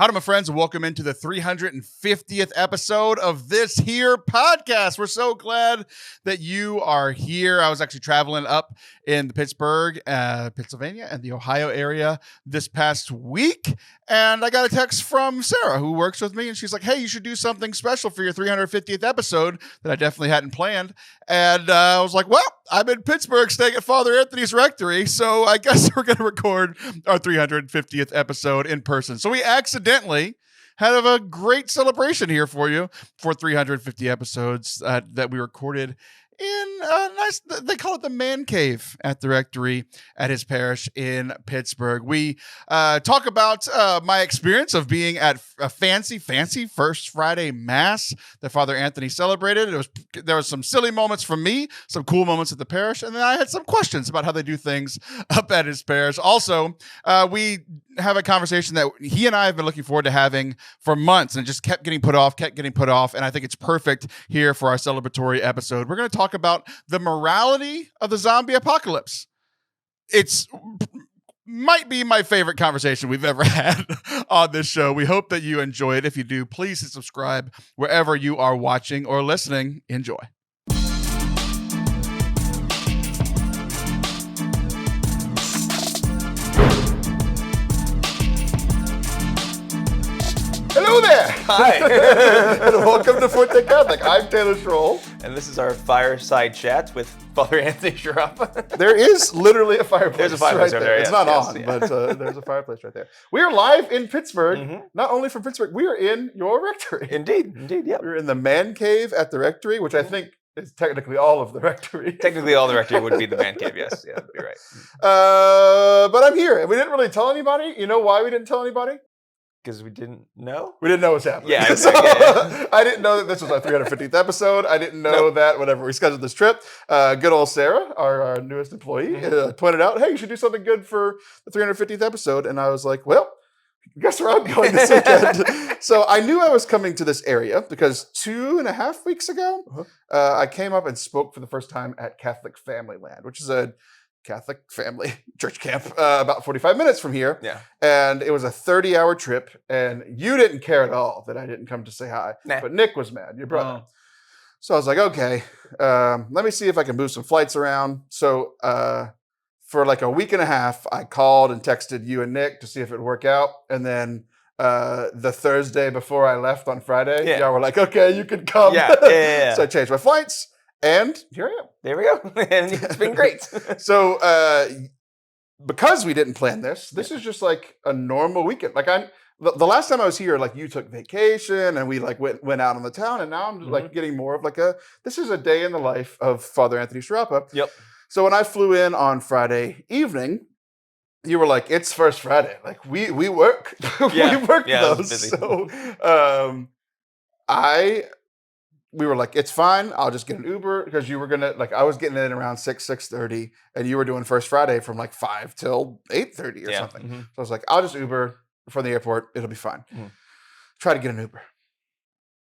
Howdy, my friends, and welcome into the 350th episode of this here podcast. We're so glad that you are here. I was actually traveling up in the Pittsburgh, Pennsylvania, and the Ohio area this past week, and I got a text from Sarah, who works with me, and she's like, hey, you should do something special for your 350th episode that I definitely hadn't planned. And I was like, well, I'm in Pittsburgh staying at Father Anthony's Rectory, so I guess we're going to record our 350th episode in person. So we accidentally had a great celebration here for you for 350 episodes that we recorded in a nice, they call it the man cave at the Rectory at his parish in Pittsburgh. We talk about my experience of being at a fancy First Friday Mass that Father Anthony celebrated. There was some silly moments from me, some cool moments at the parish, and then I had some questions about how they do things up at his parish. Also, we have a conversation that he and I have been looking forward to having for months, and it just kept getting put off, and I think it's perfect here for our celebratory episode. We're going to talk about the morality of the zombie apocalypse. It's might be my favorite conversation we've ever had on this show. We hope that you enjoy it. If you do, please hit subscribe wherever you are watching or listening. Enjoy. Hello there! Hi! And welcome to Forte Catholic. I'm Taylor Schroll. And this is our fireside chat with Father Anthony Sciarappa. There is literally a fireplace. There's a fireplace right over there. It's not on, but there's a fireplace right there. We are live in Pittsburgh. Not only from Pittsburgh, we are in your rectory. Indeed, yeah. We're in the man cave at the rectory, which I think is technically all of the rectory. Technically all the rectory would be the man cave, yes. Yeah, you're right. But I'm here. We didn't really tell anybody. You know why we didn't tell anybody? Because we didn't know? We didn't know what's happening. Yeah, So, yeah. I didn't know that this was our 350th episode. I didn't know that whenever we scheduled this trip. Good old Sarah, our newest employee, pointed out, hey, you should do something good for the 350th episode. And I was like, well, guess where I'm going this weekend. So I knew I was coming to this area because 2.5 weeks ago, I came up and spoke for the first time at Catholic Family Land, which is a Catholic family church camp about 45 minutes from here. Yeah. And it was a 30-hour trip, and you didn't care at all that I didn't come to say hi. Nah. But Nick was mad, your brother. So I was like, okay, let me see if I can move some flights around. So for like a week and a half, I called and texted you and Nick to see if it would work out. And then the Thursday before I left on Friday, y'all were like, okay, you can come. Yeah. So I changed my flights, and here I am. There we go. And it's been great. So because we didn't plan this is just like a normal weekend. Like the last time I was here, like you took vacation and we like went out on the town, and now I'm just like getting more of like this is a day in the life of Father Anthony Sciarappa. Yep. So when I flew in on Friday evening, you were like, it's First Friday. Like we work. Yeah. We work Yeah, those. busy. So we were like, it's fine. I'll just get an Uber, because you were gonna I was getting in around 6:30, and you were doing First Friday from like 5 till 8:30 or something. So I was like, I'll just Uber from the airport. It'll be fine. Try to get an Uber.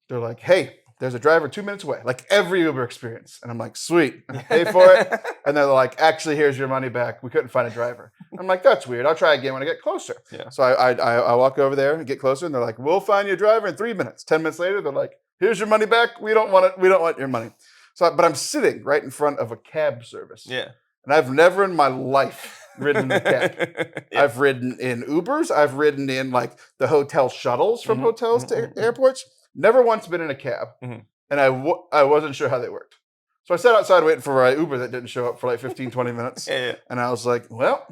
They're like, hey, there's a driver 2 minutes away. Like every Uber experience. And I'm like, sweet. I pay for it. And they're like, actually, here's your money back. We couldn't find a driver. I'm like, that's weird. I'll try again when I get closer. Yeah. So I walk over there and get closer, and they're like, we'll find you a driver in 3 minutes. 10 minutes later, they're like, here's your money back. We don't want it. We don't want your money. So, but I'm sitting right in front of a cab service. Yeah. And I've never in my life ridden in a cab. I've ridden in Ubers. I've ridden in like the hotel shuttles from hotels to airports. Never once been in a cab. And I wasn't sure how they worked. So I sat outside waiting for my Uber that didn't show up for like 15, 20 minutes. And I was like, well,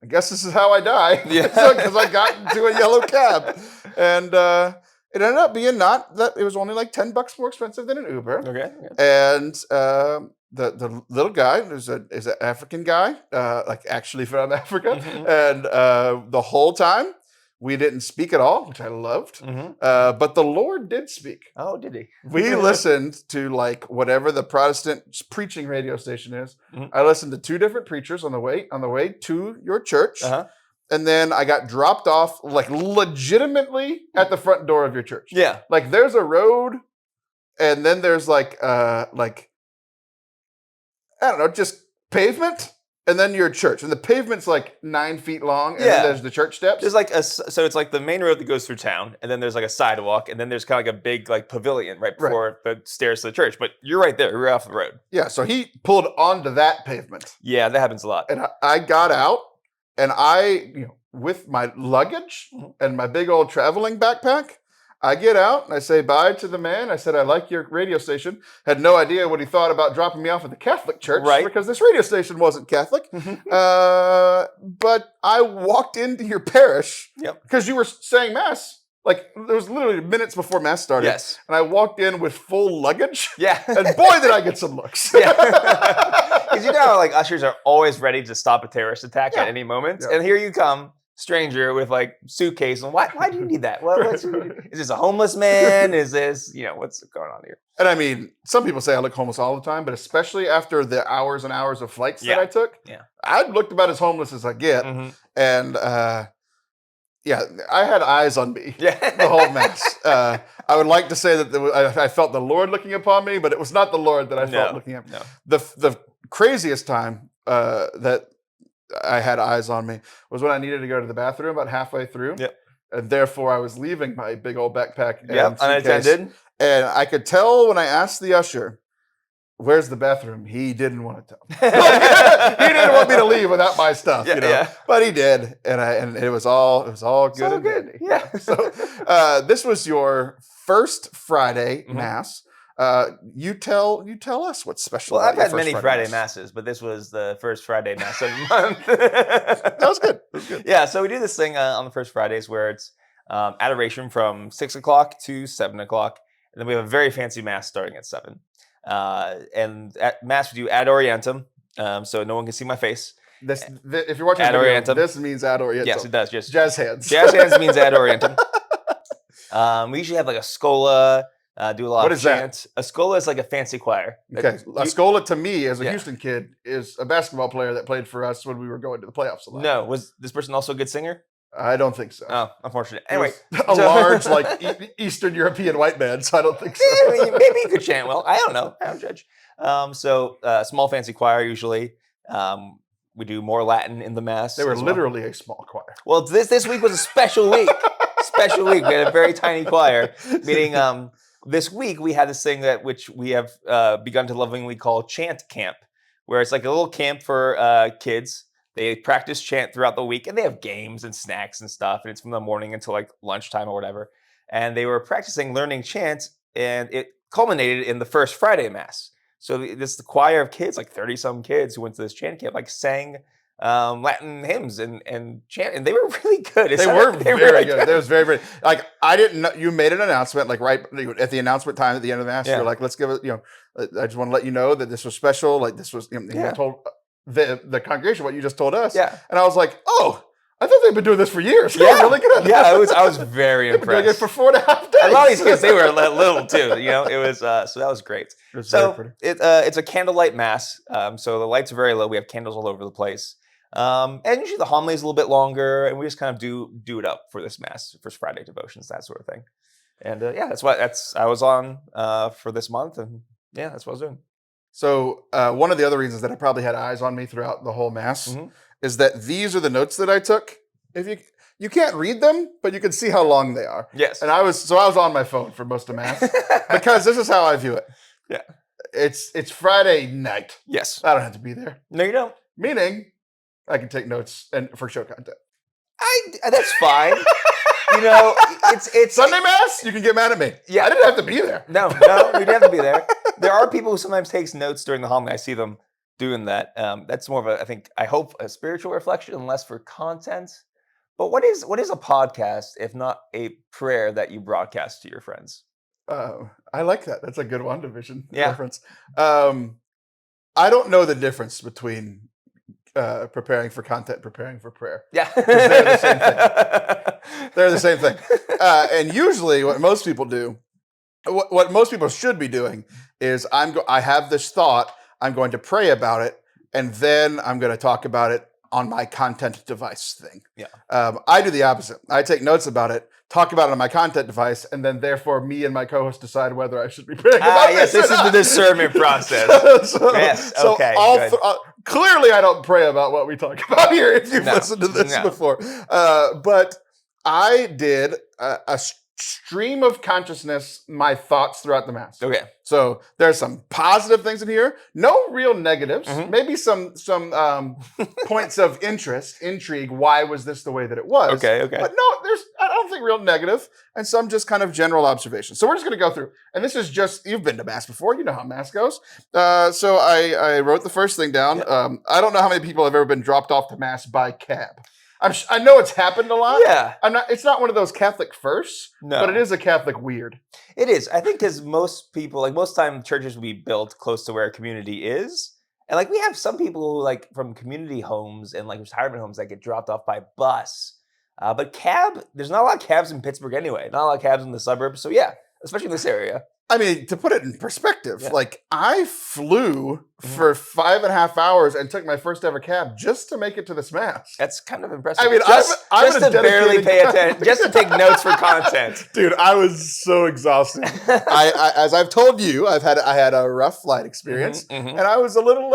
I guess this is how I die. Because I got into a yellow cab. And it ended up being not that, it was only like $10 more expensive than an Uber. Okay. And the little guy is an African guy, like actually from Africa. And the whole time we didn't speak at all, which I loved. But the Lord did speak. Oh, did he? We listened to like whatever the Protestant preaching radio station is. I listened to 2 different preachers on the way to your church. And then I got dropped off like legitimately at the front door of your church. Yeah. Like there's a road, and then there's like I don't know, just pavement. and then your church, and the pavement's like 9 feet long, and then there's the church steps. There's like so it's like the main road that goes through town, and then there's like a sidewalk, and then there's kind of like a big like pavilion right before the stairs to the church. But you're right there, you're off the road. Yeah, so he pulled onto that pavement. Yeah, that happens a lot. And I got out, and with my luggage and my big old traveling backpack, I get out and I say bye to the man. I said, I like your radio station. Had no idea what he thought about dropping me off at the Catholic church because this radio station wasn't Catholic. But I walked into your parish because you were saying Mass. Like, there was literally minutes before Mass started. Yes. And I walked in with full luggage. Yeah. And boy, did I get some looks. Because you know, like, ushers are always ready to stop a terrorist attack at any moment. And here you come, stranger with like suitcase. And why do you need that? Is this a homeless man? Is this, what's going on here? And I mean, some people say I look homeless all the time, but especially after the hours and hours of flights that I took, I looked about as homeless as I get. And, I had eyes on me the whole Mass. I would like to say that I felt the Lord looking upon me, but it was not the Lord that I felt looking at me. No. The craziest time that I had eyes on me was when I needed to go to the bathroom about halfway through. And therefore, I was leaving my big old backpack and suitcase. Unattended. And I could tell when I asked the usher, where's the bathroom? He didn't want to tell. He didn't want me to leave without my stuff, But he did, and it was all good and dandy. Yeah. So this was your first Friday Mass. You tell us what's special. Well, I've had many Friday Masses, but this was the first Friday Mass of the month. That was good. Yeah. So we do this thing on the first Fridays where it's adoration from 6 o'clock to 7 o'clock, and then we have a very fancy Mass starting at 7. And at Mass we do ad orientem, so no one can see my face. If you're watching the video, this means ad orientem. Yes, it does. Just jazz hands. Jazz hands means ad orientem. We usually have like a scola. Do a lot of chant. A scola is like a fancy choir. Okay, a scola to me as a Houston kid is a basketball player that played for us when we were going to the playoffs a lot. No, was this person also a good singer? I don't think so. Oh, unfortunate. Anyway, a large Eastern European white man, so I don't think so. Maybe you could chant well. I don't know. I don't judge. So small fancy choir usually. We do more Latin in the Mass. They were literally a small choir. Well, this week was a special week. Special week. We had a very tiny choir. Meaning this week we had this thing which we have begun to lovingly call Chant Camp, where it's like a little camp for kids. They practice chant throughout the week, and they have games and snacks and stuff, and it's from the morning until like lunchtime or whatever. And they were practicing learning chant, and it culminated in the first Friday Mass. So the choir of kids, like 30-some kids who went to this chant camp, like sang Latin hymns and chant, and they were really good. They were very good. It was very, very, like, I didn't know, you made an announcement, like right at the announcement time at the end of the Mass, you're like, let's give it, I just want to let you know that this was special, like this was, you told the congregation what you just told us. Yeah. And I was like, oh, I thought they'd been doing this for years. Yeah. Really good. Yeah, I was very impressed. They've been doing it for 4.5 days. A lot of these kids, they were little too. It was so that was great. It was very pretty. It's a candlelight Mass. So the lights are very low. We have candles all over the place. And usually the homily is a little bit longer, and we just kind of do it up for this Mass, First Friday devotions, that sort of thing. And that's I was on for this month, and that's what I was doing. So one of the other reasons that I probably had eyes on me throughout the whole Mass is that these are the notes that I took. If you can't read them, but you can see how long they are. Yes. And I was on my phone for most of Mass because this is how I view it. Yeah. It's Friday night. Yes. I don't have to be there. No, you don't. Meaning, I can take notes and for show content. That's fine. It's Sunday Mass. You can get mad at me. Yeah, I didn't have to be there. No, you didn't have to be there. There are people who sometimes takes notes during the homily. I see them doing that. That's more of I hope a spiritual reflection and less for content. But what is a podcast if not a prayer that you broadcast to your friends? I like that. That's a good WandaVision reference. I don't know the difference between preparing for content, preparing for prayer. Yeah. They're the same thing. They're the same thing. And usually what most people do, what most people should be doing is I have this thought, I'm going to pray about it, and then I'm going to talk about it on my content device thing. Yeah. I do the opposite. I take notes about it, talk about it on my content device, and then therefore me and my co-host decide whether I should be praying about yes, this is the discernment process. Yes, okay. Clearly, I don't pray about what we talk about here. If you've listened to this before, but I did a stream of consciousness, my thoughts throughout the Mass. Okay. So there's some positive things in here, no real negatives, maybe some points of interest, intrigue. Why was this the way that it was? Okay. But no, I don't think real negative, and some just kind of general observations. So we're just going to go through, and this is just, you've been to Mass before, you know how Mass goes. So I wrote the first thing down. Yep. I don't know how many people have ever been dropped off to Mass by cab. I know it's happened a lot. Yeah. It's not one of those Catholic firsts, but it is a Catholic weird. It is. I think because most people, like most time churches will be built close to where a community is. And like we have some people who like from community homes and like retirement homes that get dropped off by bus. But cab, there's not a lot of cabs in Pittsburgh anyway. Not a lot of cabs in the suburbs. So yeah, especially in this area. I mean, to put it in perspective, like I flew for 5.5 hours and took my first ever cab just to make it to this Mass. That's kind of impressive. I mean, just to barely pay attention, just to take notes for content. Dude, I was so exhausted. I as I've told you, I had a rough flight experience, and I was a little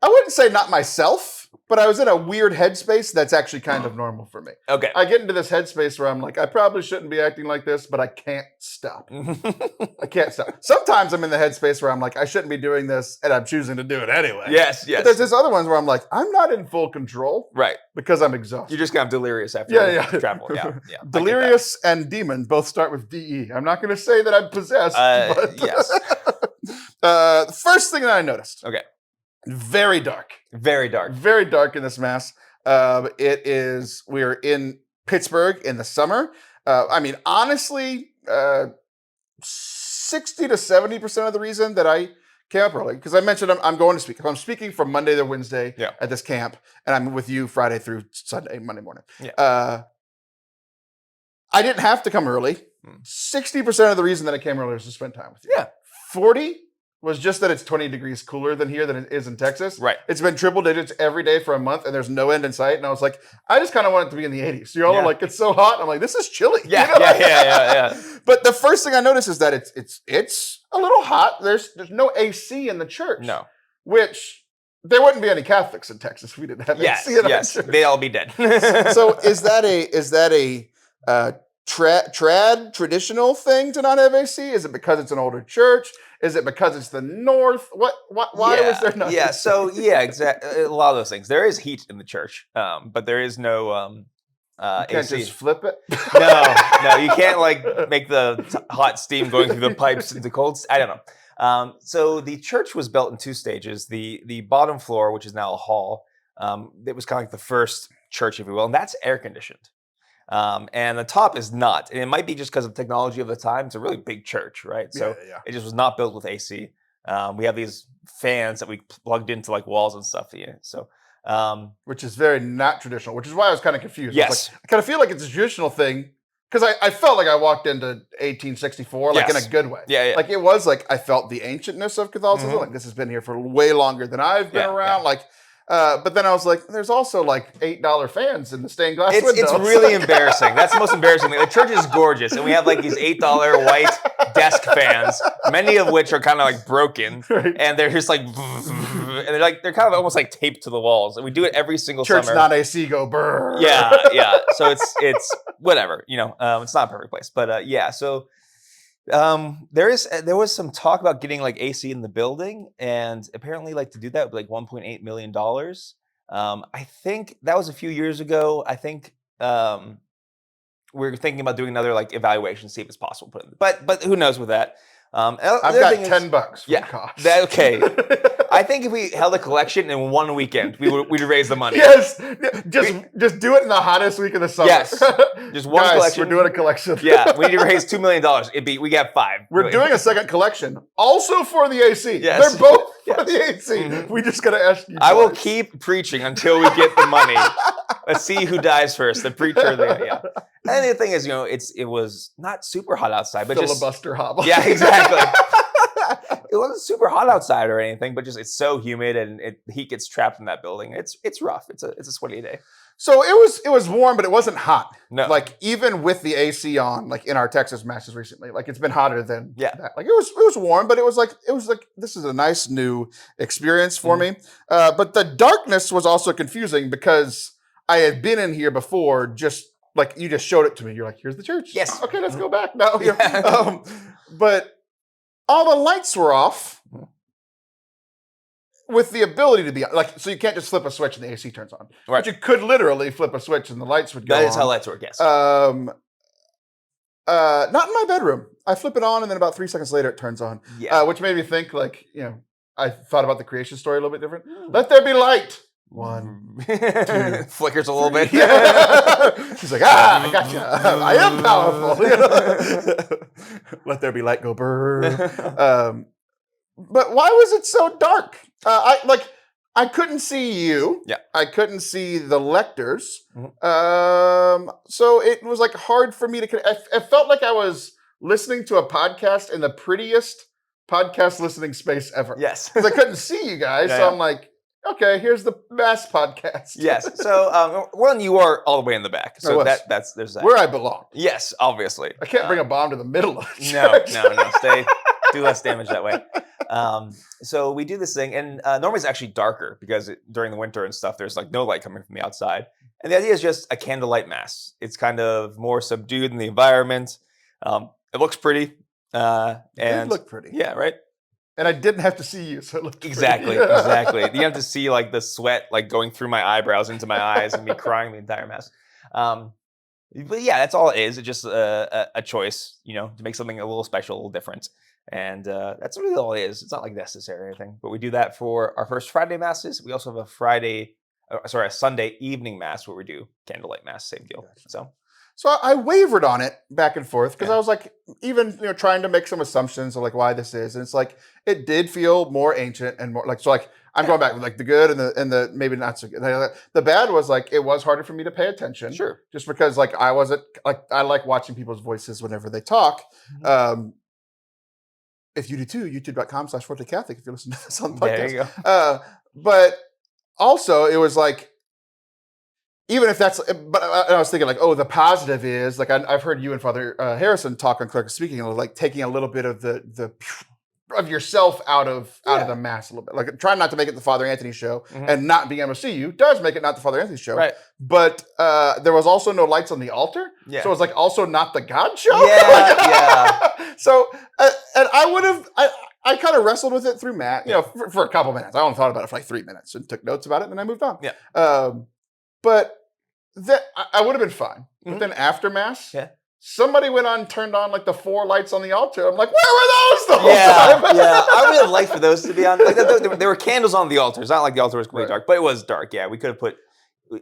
I wouldn't say not myself, but I was in a weird headspace that's actually kind of normal for me. Okay. I get into this headspace where I'm like, I probably shouldn't be acting like this, but I can't stop. I can't stop. Sometimes I'm in the headspace where I'm like, I shouldn't be doing this, and I'm choosing to do it anyway. Yes. But there's this other ones where I'm like, I'm not in full control. Right. Because I'm exhausted. You're just kind of delirious after travel. Yeah. Delirious and demon both start with D-E. I'm not going to say that I'm possessed. But yes. The first thing that I noticed. Okay. Very dark. Very dark. Very dark in this Mass. We're in Pittsburgh in the summer. I mean, honestly, 60 to 70% of the reason that I came up early, because I mentioned I'm going to speak. I'm speaking from Monday to Wednesday at this camp, and I'm with you Friday through Sunday, Monday morning. Yeah. I didn't have to come early. 60% of the reason that I came early was to spend time with you. Yeah. 40 was just that it's 20 degrees cooler than here than it is in Texas. Right. It's been triple digits every day for a month, and there's no end in sight. And I was like, I just kind of want it to be in the 80s. So y'all are like, it's so hot. I'm like, this is chilly. Yeah, you know? yeah. But the first thing I noticed is that it's a little hot. There's no AC in the church. No. Which there wouldn't be any Catholics in Texas if we didn't have AC in the church. They'd all be dead. So is that a traditional thing to not have AC? Is it because it's an older church? Is it because it's the North? Why was there no? Yeah, so exactly. A lot of those things. There is heat in the church, but there is no you can't AC. just flip it. No, you can't like make the hot steam going through the pipes into cold. I don't know. So the church was built in 2 stages. The bottom floor, which is now a hall, it was kind of like the first church, if you will, and that's air conditioned. And the top is not, and it might be just because of technology of the time. It's a really big church, right? So it just was not built with AC. We have these fans that we plugged into like walls and stuff. So, which is very not traditional, which is why I was kind of confused. Yes. I kind of feel like it's a traditional thing because I felt like I walked into 1864, like in a good way. Yeah. Like it was like, I felt the ancientness of Catholicism. Like this has been here for way longer than I've been around. Like, but then I was like, there's also like $8 fans in the stained glass windows. It's really embarrassing. That's the most embarrassing thing. The church is gorgeous, and we have like these $8 white desk fans, many of which are kind of like broken, and they're just like, and they're kind of almost like taped to the walls. And we do it every single summer. Church not AC, go brr. Yeah. So it's whatever, it's not a perfect place, but So. There was some talk about getting like AC in the building, and apparently like to do that with like $1.8 million. I think that was a few years ago. I think we're thinking about doing another like evaluation, see if it's possible. But who knows with that? I've got $10 for the cost. Okay. I think if we held a collection in one weekend, we'd raise the money. Yes, just do it in the hottest week of the summer. Yes, just one collection. We're doing a collection. Yeah, we need to raise $2 million. We got 5. We're doing a second collection, also for the AC. Yes. They're both for the AC. Mm-hmm. We just gotta ask you. I will keep preaching until we get the money. Let's see who dies first, the preacher or the And the thing is, it was not super hot outside, but filibuster hobble. Yeah, exactly. It wasn't super hot outside or anything, but just it's so humid and the heat gets trapped in that building. It's rough. It's a sweaty day. So it was warm, but it wasn't hot. No. Like even with the AC on, like in our Texas masses recently, like it's been hotter than Yeah. that. Like it was warm, but it was like this is a nice new experience for me. But the darkness was also confusing because I had been in here before. Just like you just showed it to me. You're like, here's the church. Yes. Okay, let's go back now. Yeah. But all the lights were off. With the ability to be like, so you can't just flip a switch and the AC turns on. Right. But you could literally flip a switch and the lights would go on. That is how lights work, yes. Not in my bedroom. I flip it on and then about 3 seconds later it turns on. Yeah. Which made me think like, I thought about the creation story a little bit different. Let there be light. 1, 2, flickers a little bit. Yeah. He's like, I gotcha. I am powerful. Let there be light, go burn. But why was it so dark? I couldn't see you. Yeah. I couldn't see the lectors. So it was like hard for me to. I felt like I was listening to a podcast in the prettiest podcast listening space ever. Yes. Because I couldn't see you guys. Yeah, so I'm like, okay, here's the Mass podcast. Yes. So one, you are all the way in the back. So there's that. Where I belong. Yes, obviously. I can't bring a bomb to the middle of the No. church. Do less damage that way. So we do this thing, and normally it's actually darker because during the winter and stuff, there's like no light coming from the outside. And the idea is just a candlelight mass. It's kind of more subdued in the environment. It looks pretty. It did look pretty. Yeah, right? And I didn't have to see you, so it looked Exactly. You have to see like the sweat like going through my eyebrows into my eyes and me crying the entire mass. But yeah, that's all it is. It's just a choice, to make something a little special, a little different. And that's really all it is. It's not like necessary or anything. But we do that for our first Friday masses. We also have a Sunday evening mass where we do candlelight mass, same deal. Gotcha. So I wavered on it back and forth because I was like, even trying to make some assumptions of like why this is, and it's like it did feel more ancient and more like I'm going back with like the good and the maybe not so good. The bad was like it was harder for me to pay attention, sure, just because like I wasn't like I like watching people's voices whenever they talk. If you do too, youtube.com/Forte Catholic if you listen to this on the podcast. There you go. But also it was like. Even if that's, but I was thinking like, the positive is like I've heard you and Father Harrison talk on Clerk Speaking, like taking a little bit of the of yourself out of the mass a little bit, like trying not to make it the Father Anthony show, and not being able to see you does make it not the Father Anthony show, right? But there was also no lights on the altar, so it was like also not the God show, yeah. So and I would have. I kind of wrestled with it through Matt, for a couple minutes. I only thought about it for like 3 minutes and took notes about it, and then I moved on. Yeah. But I would have been fine. But then after Mass, somebody went on, turned on like the 4 lights on the altar. I'm like, where were those the whole time? Yeah. I would have liked for those to be on. Like, there were candles on the altar. It's not like the altar was completely dark, but it was dark. Yeah, we could have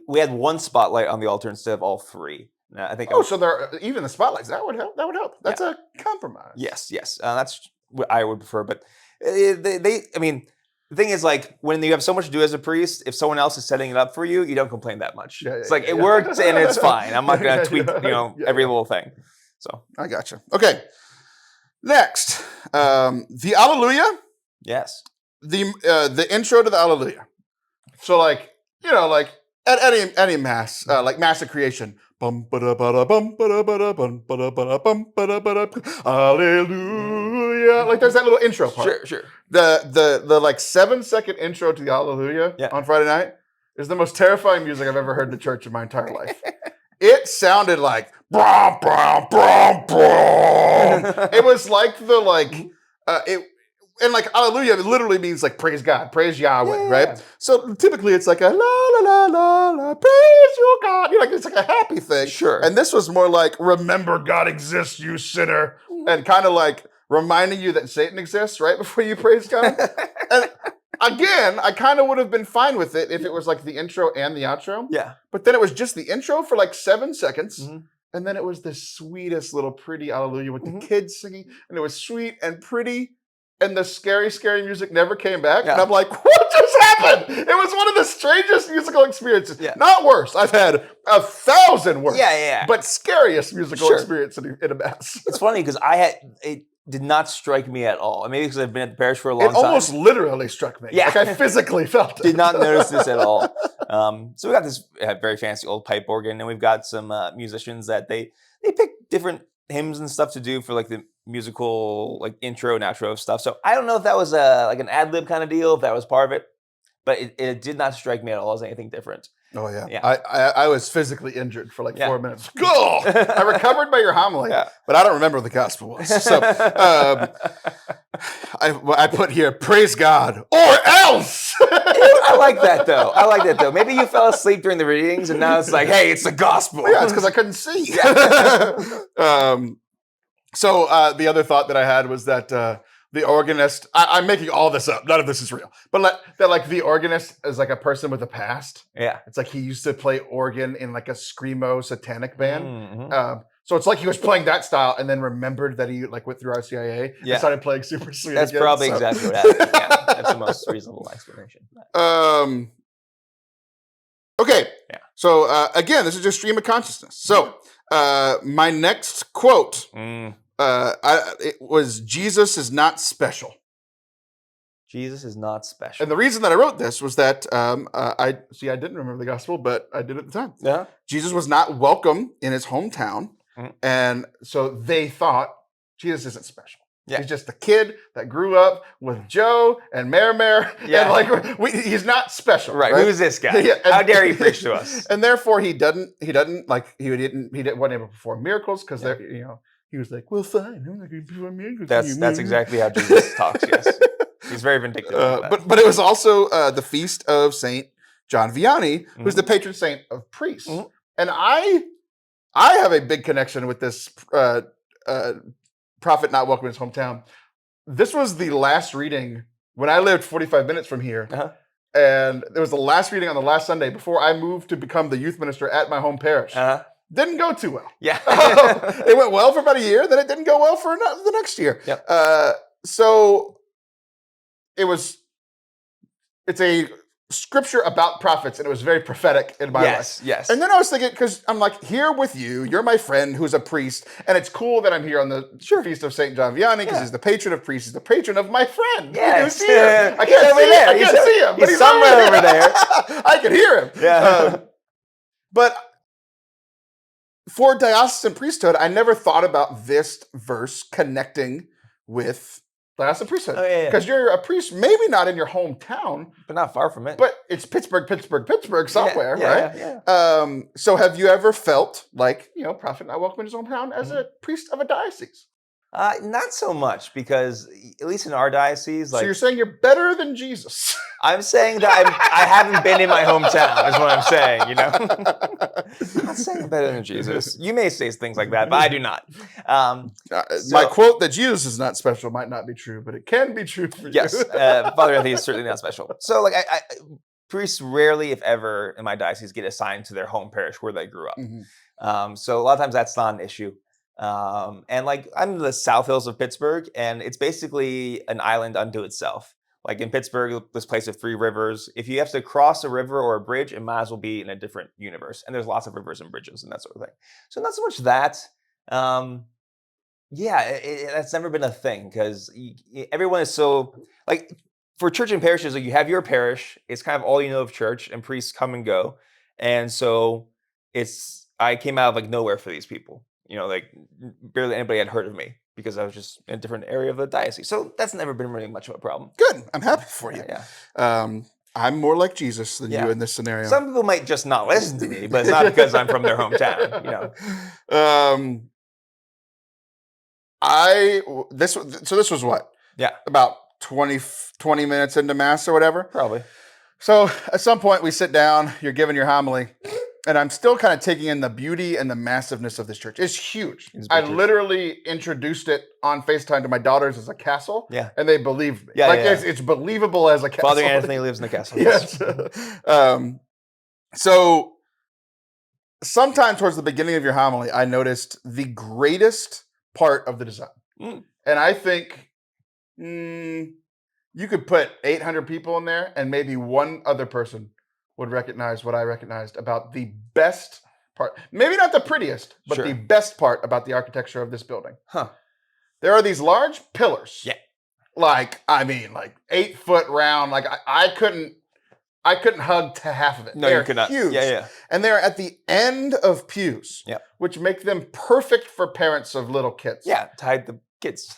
we had 1 spotlight on the altar instead of all 3. I think. So there are even the spotlights. That would help. That's a compromise. Yes. That's what I would prefer. But the thing is, like, when you have so much to do as a priest, if someone else is setting it up for you, you don't complain that much. It's like, it worked and it's fine. I'm not going to tweak, every little thing. So I gotcha. Okay. Next, the Alleluia. Yes. The intro to the Alleluia. So like, like at any mass, like Mass of Creation. Bum ba da ba da bum ba da ba da bum ba da ba da bum ba da ba da. Alleluia. Like there's that little intro part. Sure. The like 7-second intro to the Alleluia on Friday night is the most terrifying music I've ever heard in the church in my entire life. It sounded like brum, brum, brum, brum. It was like and like Alleluia literally means like praise God, praise Yahweh, right? So typically it's like a la la la la la, praise you God. It's like a happy thing. Sure. And this was more like remember God exists, you sinner, and kind of like reminding you that Satan exists right before you praise God. And again, I kind of would have been fine with it if it was like the intro and the outro. Yeah. But then it was just the intro for like 7 seconds. And then it was the sweetest little pretty Alleluia with the kids singing. And it was sweet and pretty. And the scary, scary music never came back. Yeah. And I'm like, what just happened? It was one of the strangest musical experiences. Yeah. Not worse. I've had 1,000 worse. Yeah. But scariest musical experience in a mass. It's funny because I had did not strike me at all. Maybe because I've been at the parish for a long time. It almost literally struck me. Yeah. Like I physically felt it. Did not notice this at all. So we got this very fancy old pipe organ, and we've got some musicians that they pick different hymns and stuff to do for like the musical like intro and outro stuff. So I don't know if that was like an ad lib kind of deal, if that was part of it, but it did not strike me at all as anything different. Oh yeah. Yeah. I was physically injured for like 4 minutes. Go! I recovered by your homily, but I don't remember what the gospel was. So I put here, praise God, or else. I like that though. Maybe you fell asleep during the readings, and now it's like, hey, it's the gospel. Yeah, it's because I couldn't see. So the other thought that I had was that the organist, I'm making all this up. None of this is real. But that the organist is like a person with a past. Yeah. It's like he used to play organ in like a screamo satanic band. Mm-hmm. So it's like he was playing that style and then remembered that he like went through RCIA and started playing super sweet. That's again, probably exactly what happened. Yeah, that's the most reasonable explanation. Okay. Yeah. So again, this is just stream of consciousness. So my next quote. It was Jesus is not special. Jesus is not special. And the reason that I wrote this was that I didn't remember the gospel, but I did at the time. Yeah. Jesus was not welcome in his hometown, and so they thought Jesus isn't special. Yeah. He's just a kid that grew up with Joe and Mare. Yeah. And he's not special. Right. Who's this guy? Yeah. How dare he preach to us? And therefore he wasn't able to perform miracles because he was like, well, fine. I'm not going to perform miracles. That's exactly how Jesus talks. Yes, he's very vindictive. But it was also the feast of Saint John Vianney, who's the patron saint of priests. Mm-hmm. And I have a big connection with this prophet not welcome in his hometown. This was the last reading when I lived 45 minutes from here. Uh-huh. And it was the last reading on the last Sunday before I moved to become the youth minister at my home parish. Uh-huh. Didn't go too well. Yeah. It went well for about a year, then it didn't go well for the next year. Yep. So it's a scripture about prophets, and it was very prophetic in my life. Yes. And then I was thinking, because I'm like, here with you, you're my friend who's a priest, and it's cool that I'm here on the feast of St. John Vianney, because he's the patron of priests, he's the patron of my friend. Yes. Who's here. I can't see him, but he's somewhere over there. I can hear him. Yeah. But for diocesan priesthood, I never thought about this verse connecting with diocesan priesthood. Because you're a priest, maybe not in your hometown, but not far from it. But it's Pittsburgh somewhere, right? Yeah. So have you ever felt like, prophet not welcome in his hometown as a priest of a diocese? Not so much, because at least in our diocese, so you're saying you're better than Jesus. I'm saying that I haven't been in my hometown, is what I'm saying, I'm not saying I'm better than Jesus. You may say things like that, but I do not. My quote that Jesus is not special might not be true, but it can be true for you. Yes, Father Anthony is certainly not special. So priests rarely, if ever, in my diocese get assigned to their home parish where they grew up. Mm-hmm. So a lot of times that's not an issue. And I'm in the South Hills of Pittsburgh, and it's basically an island unto itself. Like in Pittsburgh, this place of 3 rivers. If you have to cross a river or a bridge, it might as well be in a different universe. And there's lots of rivers and bridges and that sort of thing. So not so much that. That's never been a thing, because everyone is so for church and parishes. You have your parish. It's kind of all you know of church, and priests come and go. And so I came out of nowhere for these people. Barely anybody had heard of me, because I was just in a different area of the diocese. So that's never been really much of a problem. Good. I'm happy for you. Yeah. I'm more like Jesus than you in this scenario. Some people might just not listen to me, but it's not because I'm from their hometown. This was what? Yeah. About 20 minutes into Mass or whatever? Probably. So at some point we sit down, you're giving your homily, and I'm still kind of taking in the beauty and the massiveness of this church. It's huge. I literally introduced it on FaceTime to my daughters as a castle. Yeah. And they believed me. It's believable as a castle. Father Anthony lives in the castle. Yes. So sometime towards the beginning of your homily, I noticed the greatest part of the design. And I think you could put 800 people in there, and maybe one other person would recognize what I recognized about the best part. Maybe not the prettiest, but the best part about the architecture of this building. Huh. there are these large pillars. Yeah. Like 8 foot round. Like I couldn't hug to half of it. No, they're you could not. huge. Yeah. And they're at the end of pews. Yeah. Which make them perfect for parents of little kids. Yeah, to hide the kids.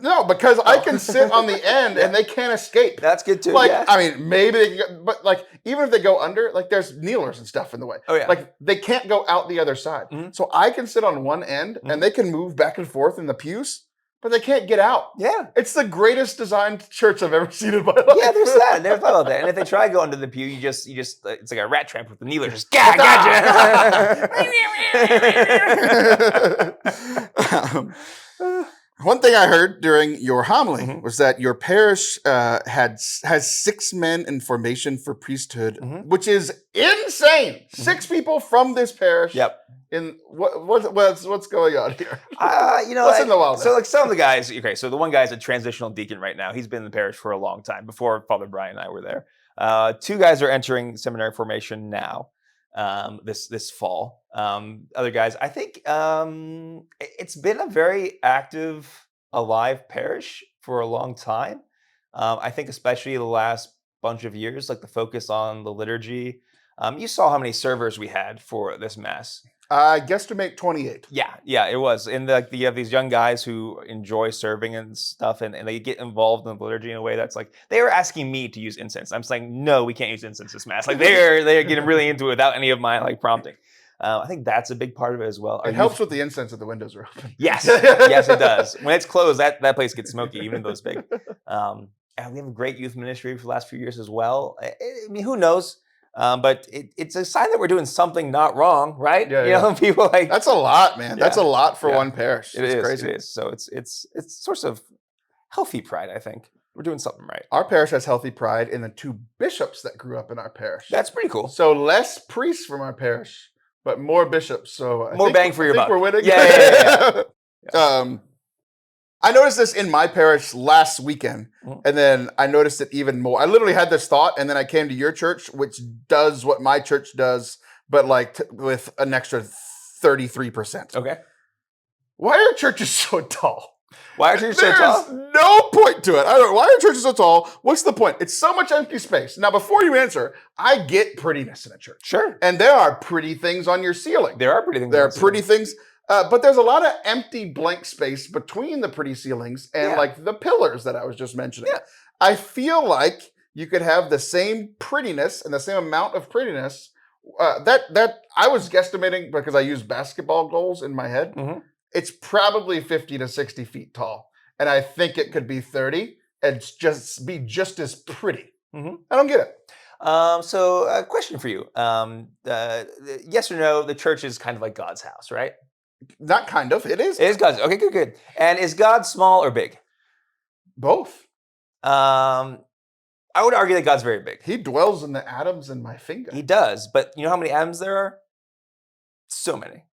No, because I can sit on the end and they can't escape. That's good too. Like, yeah. I mean, maybe they can go, but like, even if they go under, like there's kneelers and stuff in the way. Oh, yeah. Like they can't go out the other side. Mm-hmm. So I can sit on one end and they can move back and forth in the pews, but they can't get out. Yeah. It's the greatest designed church I've ever seen in my life. Yeah, there's that. I never thought about that. And if they try to go under the pew, you just it's like a rat trap with the kneeler. Just gotcha. One thing I heard during your homily was that your parish has 6 men in formation for priesthood, which is insane. 6 people from this parish. Yep. In what's going on here? What's in the wild? So like some of the guys. Okay, so the one guy's a transitional deacon right now. He's been in the parish for a long time before Father Brian and I were there. 2 guys are entering seminary formation now. This fall. Other guys, I think it's been a very active, alive parish for a long time. I think especially the last bunch of years, like the focus on the liturgy. You saw how many servers we had for this mass. I guesstimate 28. Yeah, it was. And you have these young guys who enjoy serving and stuff, and they get involved in the liturgy in a way that's like, they were asking me to use incense. I'm saying, no, we can't use incense this mass. Like they're getting really into it without any of my like prompting. I think that's a big part of it as well. It helps with the incense that the windows are open. Yes, yes, it does. When it's closed, that place gets smoky, even though it's big. And we have a great youth ministry for the last few years as well. I mean, who knows? But it's a sign that we're doing something not wrong, right? Yeah, People like that's a lot, man. That's a lot for one parish. It's crazy. It is. So it's source of healthy pride. I think we're doing something right. Our parish has healthy pride in the 2 bishops that grew up in our parish. That's pretty cool. So less priests from our parish, but more bishops. So more bang for your buck. We're winning. Yeah. I noticed this in my parish last weekend, and then I noticed it even more. I literally had this thought, and then I came to your church, which does what my church does, but like with an extra 33%. Okay. Why are churches so tall? Why are churches so tall? There's no point to it. I don't know. Why are churches so tall? What's the point? It's so much empty space. Now, before you answer, I get prettiness in a church. Sure. And there are pretty things on your ceiling. There are pretty things. There are pretty things. But there's a lot of empty blank space between the pretty ceilings and like the pillars that I was just mentioning. Yeah. I feel like you could have the same prettiness and the same amount of prettiness that I was guesstimating because I use basketball goals in my head. It's probably 50 to 60 feet tall. And I think it could be 30 and be just as pretty. I don't get it. So a question for you. Yes or no, the church is kind of like God's house, right? Not kind of. It is. It is God's. Okay, good. And is God small or big? Both. I would argue that God's very big. He dwells in the atoms in my finger. He does, but you know how many atoms there are? So many.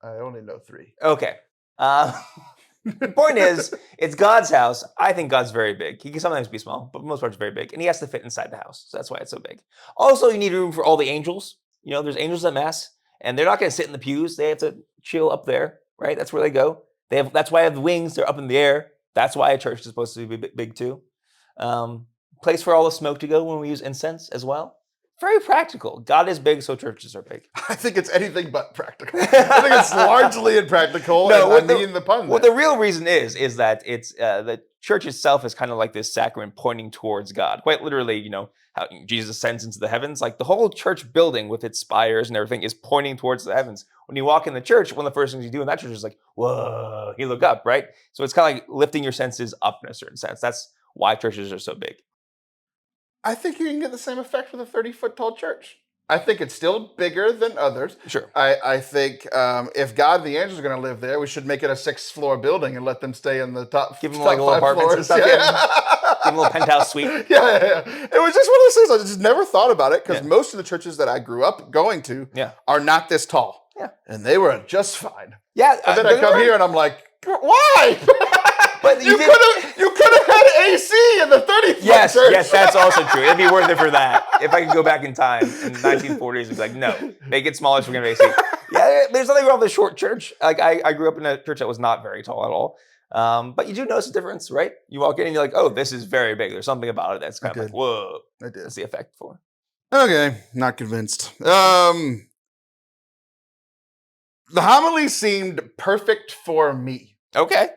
I only know 3. Okay. The point is, it's God's house. I think God's very big. He can sometimes be small, but for the most part, it's very big. And he has to fit inside the house. So that's why it's so big. Also, you need room for all the angels. There's angels at Mass, and they're not going to sit in the pews. They have to chill up there, right? That's where they go. That's why they have the wings. They're up in the air. That's why a church is supposed to be big too. Place for all the smoke to go when we use incense as well. Very practical. God is big, so churches are big. I think it's anything but practical. I think it's largely impractical. No, and I mean the pun. What the real reason is that it's the church itself is kind of like this sacrament pointing towards God. Quite literally, how Jesus ascends into the heavens. Like the whole church building with its spires and everything is pointing towards the heavens. When you walk in the church, one of the first things you do in that church is like, whoa, you look up, right? So it's kind of like lifting your senses up in a certain sense. That's why churches are so big. I think you can get the same effect with a 30-foot tall church. I think it's still bigger than others. Sure. I think if God the angels are going to live there, we should make it a 6th-floor building and let them stay in the top. Give them top like little 5 apartments and floors. stuff. Yeah. Give them a little penthouse suite. Yeah. It was just one of those things I just never thought about it because most of the churches that I grew up going to are not this tall. Yeah. And they were just fine. Yeah. And then I come here and I'm like, why? But you could have had AC in the 30th church. Yes, that's also true. It'd be worth it for that. If I could go back in time in the 1940s, it'd be like, no, make it smaller so we're going to have AC. Yeah, there's nothing wrong with a short church. Like I grew up in a church that was not very tall at all. But you do notice a difference, right? You walk in and you're like, oh, this is very big. There's something about it that's kind of like, whoa. I did. That's the effect for. Okay, not convinced. The homily seemed perfect for me. Okay.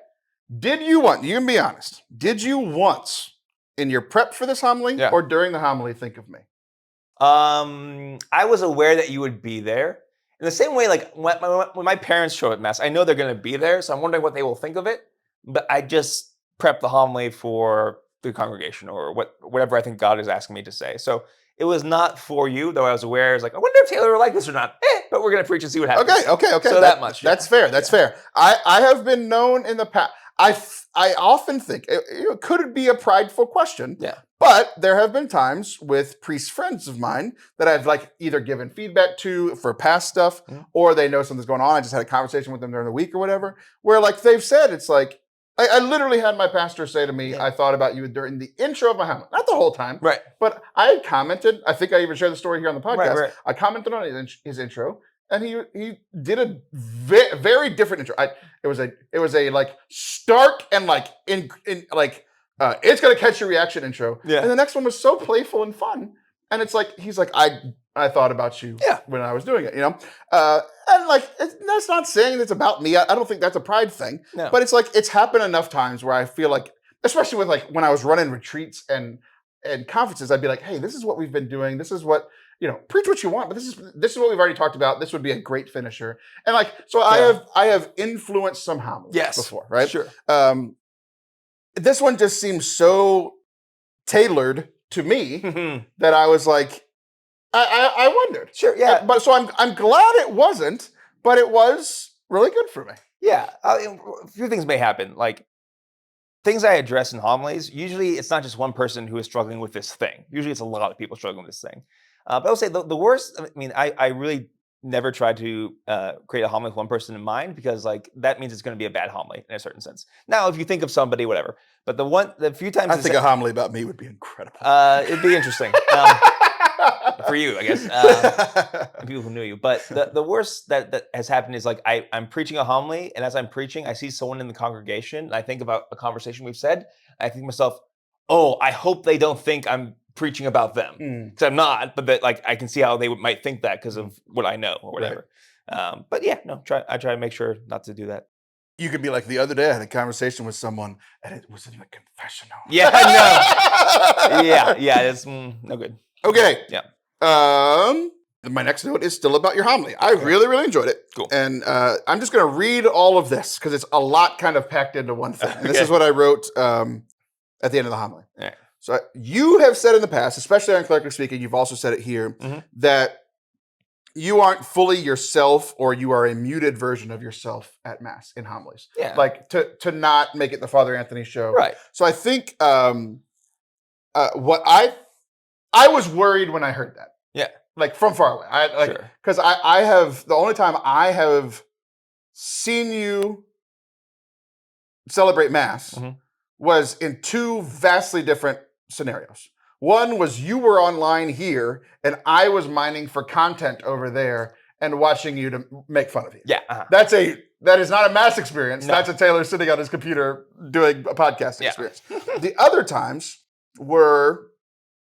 Did you can be honest, did you once in your prep for this homily or during the homily think of me? I was aware that you would be there. In the same way, like when my parents show up at Mass, I know they're going to be there, so I'm wondering what they will think of it. But I just prep the homily for the congregation or whatever I think God is asking me to say. So it was not for you, though I was aware. I was like, I wonder if Taylor will like this or not. But we're going to preach and see what happens. Okay. So that much. That's fair. That's fair. I have been known in the past. I often think, could it be a prideful question? Yeah. But there have been times with priest friends of mine that I've like either given feedback to for past stuff or they know something's going on. I just had a conversation with them during the week or whatever, where like they've said, it's like, I literally had my pastor say to me, I thought about you during the intro of my homily. Not the whole time. Right. But I had commented, I think I even shared the story here on the podcast. Right. I commented on his intro. And he did a very different intro. It was a like stark and like it's gonna catch your reaction intro. Yeah. And the next one was so playful and fun. And it's like he's like I thought about you when I was doing it, and like that's not saying it's about me. I don't think that's a pride thing. No. But it's like it's happened enough times where I feel like, especially with like when I was running retreats and conferences, I'd be like, hey, this is what we've been doing. This is what. Preach what you want, but this is what we've already talked about. This would be a great finisher, and like so, I have influenced some homilies before, right? Sure. This one just seems so tailored to me that I was like, I wondered. Sure, yeah. But so I'm glad it wasn't, but it was really good for me. Yeah, a few things may happen, like. Things I address in homilies, usually it's not just one person who is struggling with this thing. Usually it's a lot of people struggling with this thing. But I would say the worst, I really never try to create a homily with one person in mind because like that means it's going to be a bad homily in a certain sense. Now, if you think of somebody, whatever. But the few times I think a homily about me would be incredible. It'd be interesting. For you, I guess, and people who knew you. But the worst that has happened is like I'm preaching a homily, and as I'm preaching, I see someone in the congregation, and I think about a conversation we've said. I think to myself, oh, I hope they don't think I'm preaching about them, because I'm not. But that like I can see how they might think that because of what I know or whatever. Right. But yeah, no, I try to make sure not to do that. You could be like the other day, I had a conversation with someone, and it was in a confessional. Yeah, no. yeah, it's no good. Okay. Yeah. My next note is still about your homily. I really, really enjoyed it. Cool. And I'm just going to read all of this because it's a lot kind of packed into one thing. And this is what I wrote at the end of the homily. Right. So you have said in the past, especially on Clerically Speaking, you've also said it here, that you aren't fully yourself or you are a muted version of yourself at Mass in homilies. Yeah. Like to not make it the Father Anthony show. Right. So I think what I was worried when I heard that. Yeah. Like from far away. Because I have, the only time I have seen you celebrate Mass was in two vastly different scenarios. One was you were online here and I was mining for content over there and watching you to make fun of you. Yeah. That is not a Mass experience. No. That's a Taylor sitting on his computer doing a podcast experience. The other times were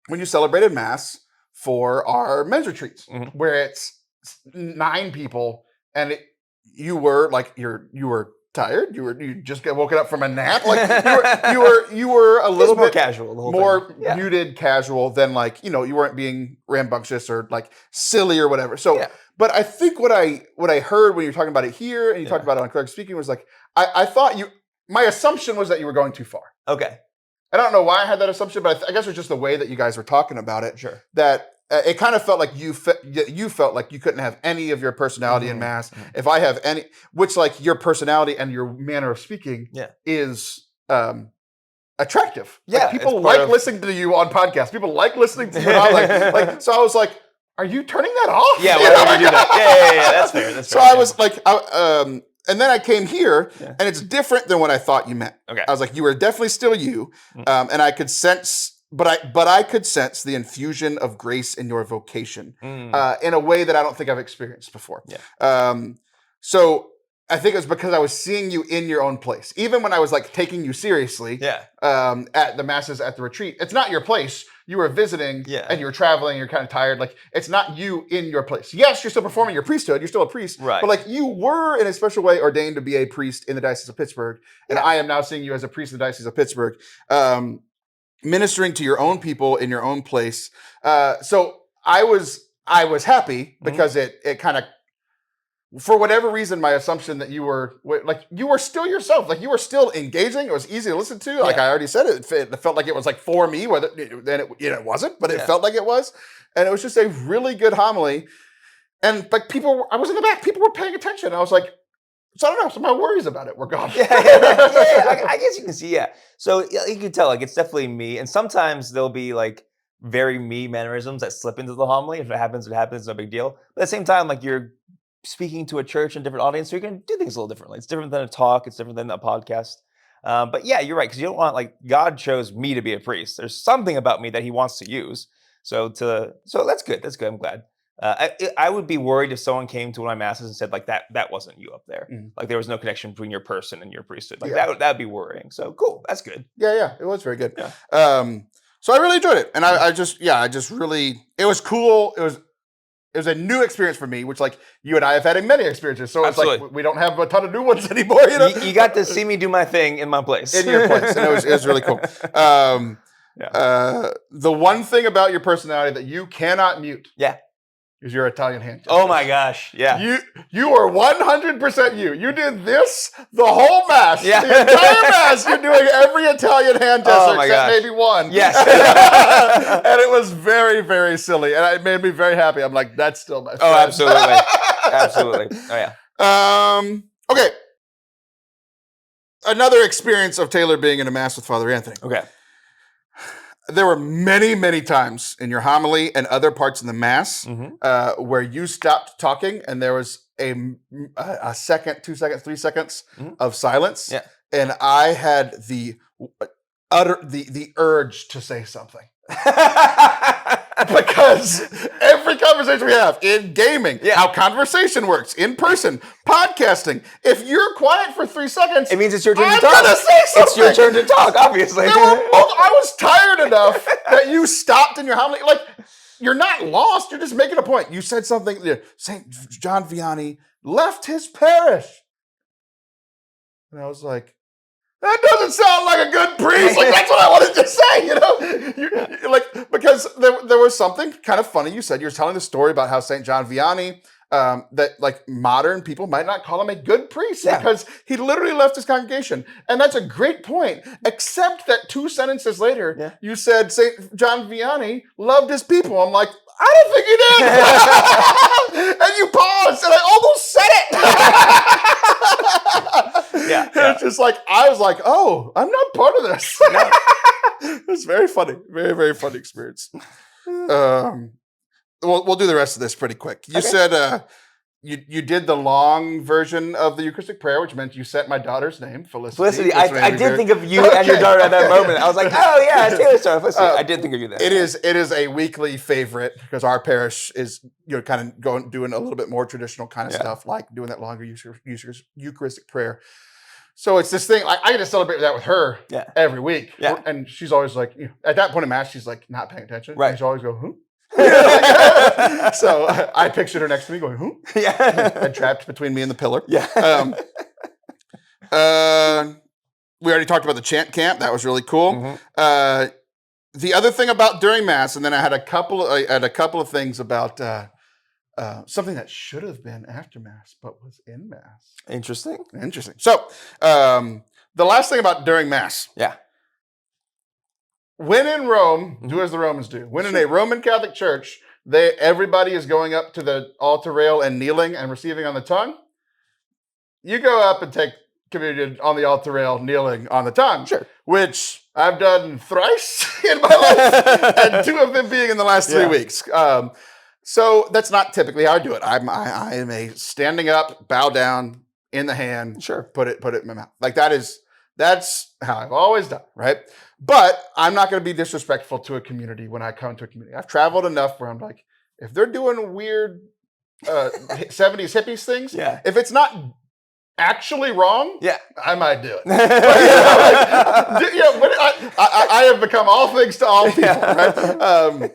when you celebrated Mass for our men's retreats, where it's 9 people, and you were like you were tired. You just got woken up from a nap. Like you were a little more bit casual, the whole more thing. muted, casual than like you weren't being rambunctious or like silly or whatever. So, but I think what I heard when you were talking about it here and you talked about it on Clerically Speaking was like I thought my assumption was that you were going too far. Okay. I don't know why I had that assumption, but I guess it was just the way that you guys were talking about it. Sure. That it kind of felt like you felt like you couldn't have any of your personality in Mass. If I have any, which like your personality and your manner of speaking is attractive. Yeah. Like, people like listening to you on podcasts. People like listening to you. Like so I was like, are you turning that off? Yeah, why would you do that? Yeah. That's fair. That's fair. So I was like, and then I came here, and it's different than what I thought you meant. Okay. I was like, you were definitely still you, and I could sense, but I could sense the infusion of grace in your vocation in a way that I don't think I've experienced before. Yeah. So I think it was because I was seeing you in your own place. Even when I was like taking you seriously at the masses at the retreat, it's not your place. You were visiting and you were traveling, you're kind of tired. Like, it's not you in your place. Yes, you're still performing your priesthood. You're still a priest. Right. But like, you were in a special way ordained to be a priest in the Diocese of Pittsburgh. And I am now seeing you as a priest in the Diocese of Pittsburgh, ministering to your own people in your own place. So I was happy because it kind of, for whatever reason, my assumption that you were still yourself, like you were still engaging. It was easy to listen to. Like I already said, it felt like it was like for me. Whether then it wasn't, but it felt like it was, and it was just a really good homily. And like I was in the back. People were paying attention. I was like, so I don't know. So my worries about it were gone. I guess you can see. Yeah. So you can tell, like, it's definitely me. And sometimes there'll be like very me mannerisms that slip into the homily. If it happens, it happens. No big deal. But at the same time, like, you're speaking to a church and different audience, so you're going to do things a little differently. It's different than a talk. It's different than a podcast. But yeah, you're right, because you don't want, like, God chose me to be a priest. There's something about me that he wants to use. So that's good. That's good. I'm glad. I would be worried if someone came to one of my masses and said, like, that wasn't you up there. Like, there was no connection between your person and your priesthood. Like, that'd be worrying. So cool. That's good. Yeah. It was very good. Yeah. So I really enjoyed it. And I just really, it was cool. It was a new experience for me, which, like, you and I have had many experiences. So it's like we don't have a ton of new ones anymore. You know, you got to see me do my thing in my place, in your place, and it was really cool. The one thing about your personality that you cannot mute, is your Italian hand gesture. Oh my gosh, yeah. You are 100% you. You did this the whole mass, the entire mass. You're doing every Italian hand gesture except maybe one. Yes, and it was very, very silly, and it made me very happy. I'm like, that's still my friend. Oh, absolutely. Oh yeah. Okay. Another experience of Taylor being in a mass with Father Anthony. Okay. There were many, many times in your homily and other parts in the mass where you stopped talking and there was a second, 2 seconds, 3 seconds of silence. Yeah. And I had the urge to say something. Because every conversation we have in gaming, how conversation works, in person, podcasting, if you're quiet for 3 seconds, it means it's your turn to talk. I'm gonna say something. It's your turn to talk, obviously. I was tired enough that you stopped in your homily. Like, you're not lost. You're just making a point. You said something. St. John Vianney left his parish. And I was like, that doesn't sound like a good priest. Like, that's what I wanted to say, because there was something kind of funny. You said you were telling the story about how St. John Vianney, that like modern people might not call him a good priest because he literally left his congregation. And that's a great point, except that 2 sentences later, you said St. John Vianney loved his people. I'm like, I don't think he did. And you paused, and I almost said it. It's just like, I was like, oh, I'm not part of this. It was very funny. Very, very funny experience. We'll do the rest of this pretty quick. You said you did the long version of the Eucharistic prayer, which meant you said my daughter's name, Felicity. I did think of you and your daughter at that moment. I was like, oh yeah, Taylor's daughter, Felicity. I did think of you then. It is a weekly favorite because our parish is kind of doing a little bit more traditional kind of stuff, like doing that longer Eucharistic prayer. So it's this thing. I get to celebrate that with her every week. Yeah. And she's always like, at that point in Mass, she's like not paying attention. Right. And she'll always go, huh? So I pictured her next to me going, huh? Yeah. And trapped between me and the pillar. Yeah. We already talked about the chant camp. That was really cool. Mm-hmm. The other thing about during Mass, and then I had a couple of things about something that should have been after Mass, but was in Mass. Interesting. So, the last thing about during Mass. Yeah. When in Rome, do as the Romans do. When in a Roman Catholic church, everybody is going up to the altar rail and kneeling and receiving on the tongue. You go up and take communion on the altar rail, kneeling on the tongue. Sure. Which I've done thrice in my life, and 2 of them being in the last 3 weeks. So that's not typically how I do it. I am a standing up, bow down, in the hand, put it in my mouth. Like that's how I've always done, right? But I'm not going to be disrespectful to a community when I come to a community. I've traveled enough where I'm like, if they're doing weird 70s hippies things, if it's not actually wrong, Yeah. I might do it. I have become all things to all people, right?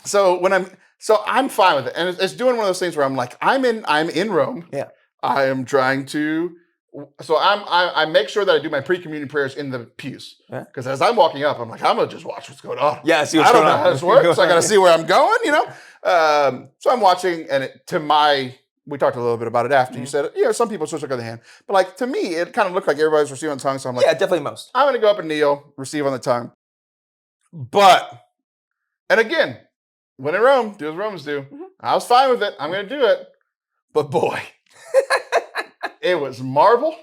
So I'm fine with it, and it's doing one of those things where I'm like, I'm in Rome. Yeah. I am trying to. So I make sure that I do my pre-communion prayers in the pews, because as I'm walking up, I'm like, I'm gonna just watch what's going on. Yeah, see what's I don't going know on. how this works. I got to see where I'm going, So I'm watching, and we talked a little bit about it after. You said, some people switch on the hand, but like to me, it kind of looked like everybody's receiving on the tongue. So I'm like, yeah, definitely most. I'm gonna go up and kneel, receive on the tongue. And again, when in Rome, do as Romans do. I was fine with it. I'm gonna do it, but boy, it was marble.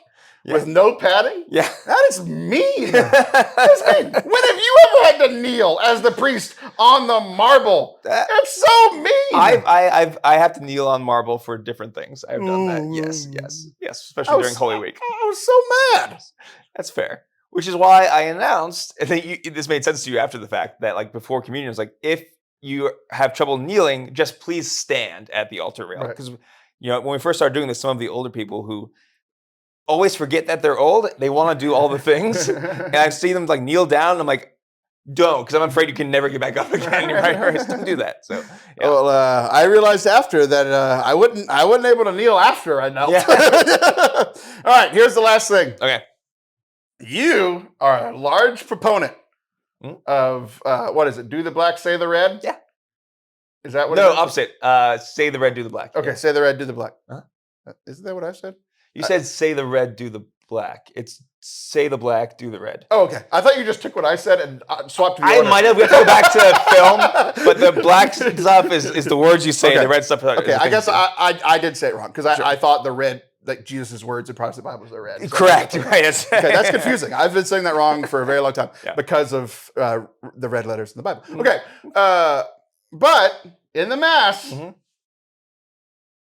Yeah. With no padding? Yeah. That is mean. That's mean. When have you ever had to kneel as the priest on the marble? That's so mean. I have to kneel on marble for different things. I've done that. Yes, especially during Holy Week. I was so mad. That's fair. Which is why I announced, I think this made sense to you after the fact, that like before communion, it's like, if you have trouble kneeling, just please stand at the altar rail. Because when we first started doing this, some of the older people who always forget that they're old. They want to do all the things. And I've seen them like kneel down. And I'm like, don't, because I'm afraid you can never get back up again. Right? Don't do that. So, yeah. Well, I realized after that I wasn't able to kneel after I knelt. Yeah. All right, here's the last thing. Okay. You are a large proponent of, what is it? Do the black, say the red? Yeah. Is that what No, it is? opposite. Say the red, do the black. Okay, say the red, do the black. Huh? Isn't that what I said? You said say the red, do the black. It's say the black, do the red. Oh, okay. I thought you just took what I said and swapped the order. I might have. We have to go back to film, but the black stuff is the words you say, and the red stuff. Okay, I guess I did say it wrong, because I thought the red, like Jesus' words in parts of the Bible, was the red. So correct. Right. Okay, that's confusing. I've been saying that wrong for a very long time because of the red letters in the Bible. Okay, but in the Mass,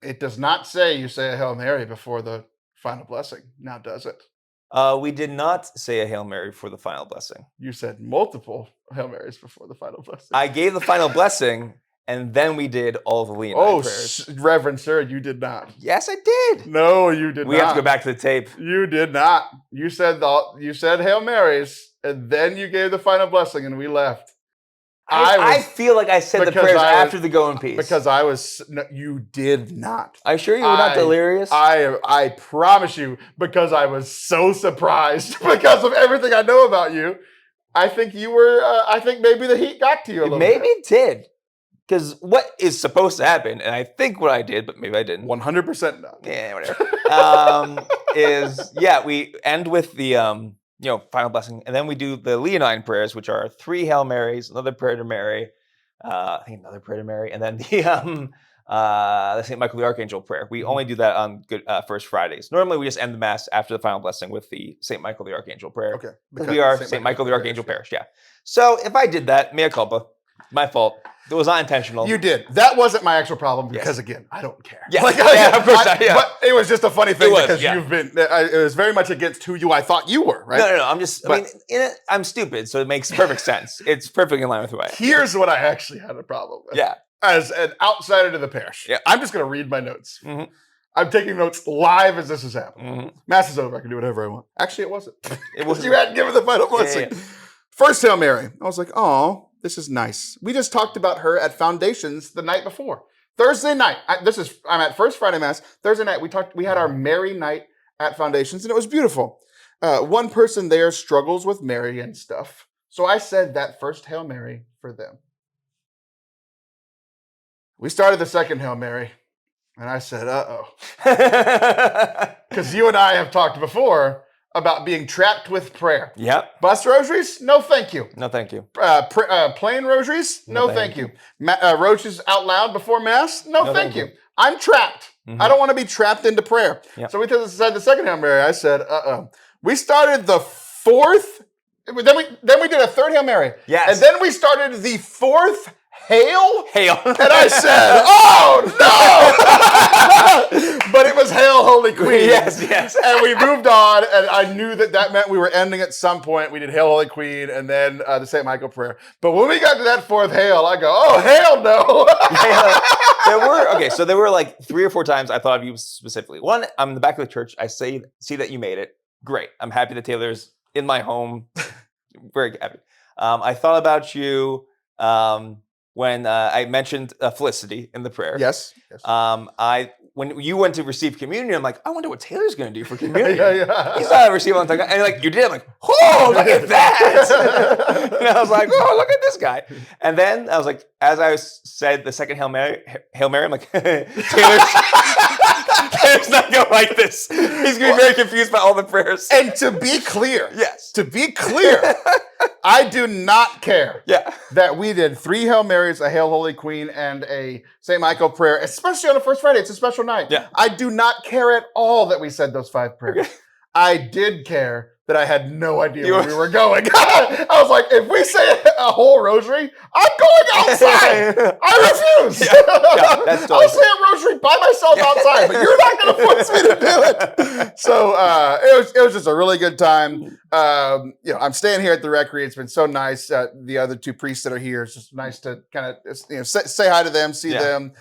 it does not say you say a Hail Mary before the final blessing. Now, does it? We did not say a Hail Mary for the final blessing. You said multiple Hail Marys before the final blessing. I gave the final blessing, and then we did all the Leonine prayers. Reverend sir, you did not. Yes, I did. No, you did not. We have to go back to the tape. You did not. You said Hail Marys, and then you gave the final blessing, and we left. I feel like I said the prayers after the go in peace. Because you did not. Are you sure you were not delirious? I promise you, because I was so surprised because of everything I know about you. I think you were, I think maybe the heat got to you a little bit. Maybe it did. Because what is supposed to happen, and I think what I did, but maybe I didn't. 100% not. Yeah, whatever. We end with the final blessing, and then we do the Leonine prayers, which are 3 Hail Marys, another prayer to Mary, I think another prayer to Mary, and then the St. Michael the Archangel prayer. We only do that on First Fridays. Normally, we just end the Mass after the final blessing with the St. Michael the Archangel prayer. Okay. Because we are St. Michael the Archangel parish, yeah. So if I did that, mea culpa, my fault. It was not intentional. You did. That wasn't my actual problem because, again, I don't care. Yeah, of course not. Yeah. But it was just a funny thing because you've been, it was very much against who I thought you were, right? No. I'm stupid, so it makes perfect sense. It's perfectly in line with who I am. Here's what I actually had a problem with. Yeah. As an outsider to the parish. Yeah. I'm just going to read my notes. Mm-hmm. I'm taking notes live as this is happening. Mm-hmm. Mass is over. I can do whatever I want. Actually, it wasn't. It wasn't. You hadn't given the final blessing. Yeah. First Hail Mary. I was like, oh, this is nice. We just talked about her at Foundations the night before. Thursday night. I'm at First Friday Mass. Thursday night, we had our Mary night at Foundations, and it was beautiful. One person there struggles with Mary and stuff. So I said that first Hail Mary for them. We started the second Hail Mary, and I said, uh-oh. Because you and I have talked before about being trapped with prayer. Yep. Bus rosaries? No, thank you. No, thank you. Plain rosaries? No, thank you. Rosaries out loud before Mass? No, thank you. I'm trapped. Mm-hmm. I don't want to be trapped into prayer. Yep. So we said the second Hail Mary. I said, uh-oh. We started the fourth Then we did a third Hail Mary. Yes. And then we started the fourth Hail. And I said, oh, no! But it was Hail, Holy Queen. Yes. And we moved on, and I knew that meant we were ending at some point. We did Hail, Holy Queen, and then the St. Michael prayer. But when we got to that fourth Hail, I go, oh, hell no! There were like 3 or 4 times I thought of you specifically. One, I'm in the back of the church. I see that you made it. Great. I'm happy that Taylor's in my home. Very happy. I thought about you when I mentioned Felicity in the prayer. Yes. When you went to receive communion, I'm like, I wonder what Taylor's going to do for communion. Yeah. He's not receiving on time. And like you did, I'm like, oh, look at that. And I was like, oh, look at this guy. And then I was like, as I said the second Hail Mary, I'm like, Taylor's not going to like this. He's going to be very confused by all the prayers. And to be clear, yes. I do not care Yeah. that we did 3 Hail Marys, a Hail Holy Queen, and a St. Michael prayer, especially on the first Friday. It's a special night. Yeah. I do not care at all that we said those 5 prayers. I did care that I had no idea where we were going. I was like, if we say a whole rosary, I'm going outside. I refuse. That's totally I'll say a rosary by myself outside, but you're not going to force me to do it. So it was just a really good time. I'm staying here at the Rectory. It's been so nice. The other 2 priests that are here, it's just nice to kind of say hi to them, see them.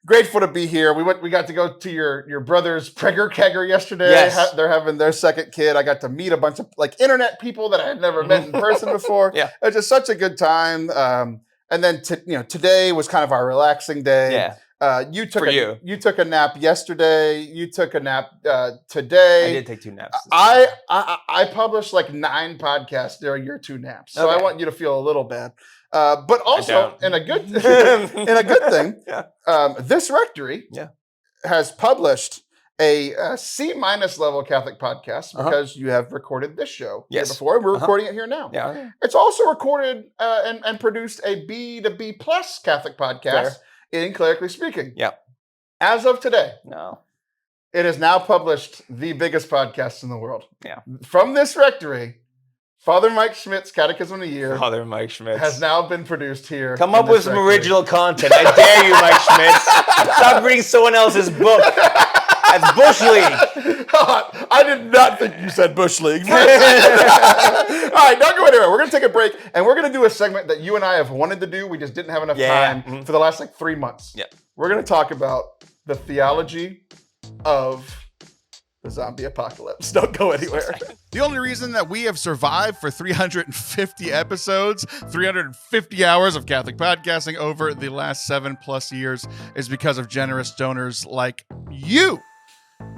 Grateful to be here. We got to go to your brother's Pregger Kegger yesterday. Yes. They're having their second kid. I got to meet a bunch of like internet people that I had never met in person before. Yeah. It was just such a good time. And then today was kind of our relaxing day. Yeah. You took a nap yesterday. You took a nap today. I did take 2 naps. I published like 9 podcasts during your 2 naps, so I want you to feel a little bad. But also in a good thing, this Rectory has published a C- level Catholic podcast because you have recorded this show here before. We're recording it here now. Yeah. It's also recorded and produced a B to B plus Catholic podcast in Clerically Speaking. Yeah. As of today, it has now published the biggest podcast in the world. Yeah. From this Rectory, Father Mike Schmidt's Catechism of the Year has now been produced here. Come up with some original content. I dare you, Mike Schmitz. Stop reading someone else's book. That's Bush League. I did not think you said Bush League. All right, don't go anywhere. We're going to take a break, and we're going to do a segment that you and I have wanted to do. We just didn't have enough time for the last 3 months. Yeah. We're going to talk about the theology of the zombie apocalypse. Don't go anywhere. The only reason that we have survived for 350 episodes, 350 hours of Catholic podcasting over the last 7+ years is because of generous donors like you.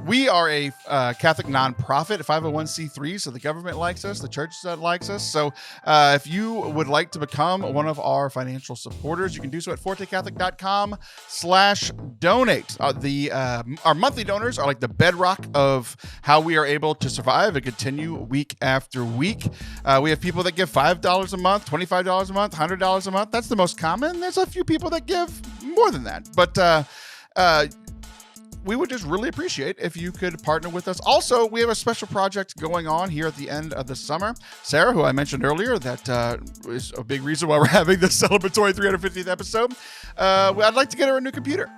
We are a Catholic nonprofit, a 501c3, so the government likes us, the church likes us. So if you would like to become one of our financial supporters, you can do so at fortecatholic.com/donate. Our monthly donors are like the bedrock of how we are able to survive and continue week after week. We have people that give $5 a month, $25 a month, $100 a month. That's the most common. There's a few people that give more than that. But we would just really appreciate if you could partner with us. Also, we have a special project going on here at the end of the summer. Sarah, who I mentioned earlier, that is a big reason why we're having this celebratory 350th episode. I'd like to get her a new computer.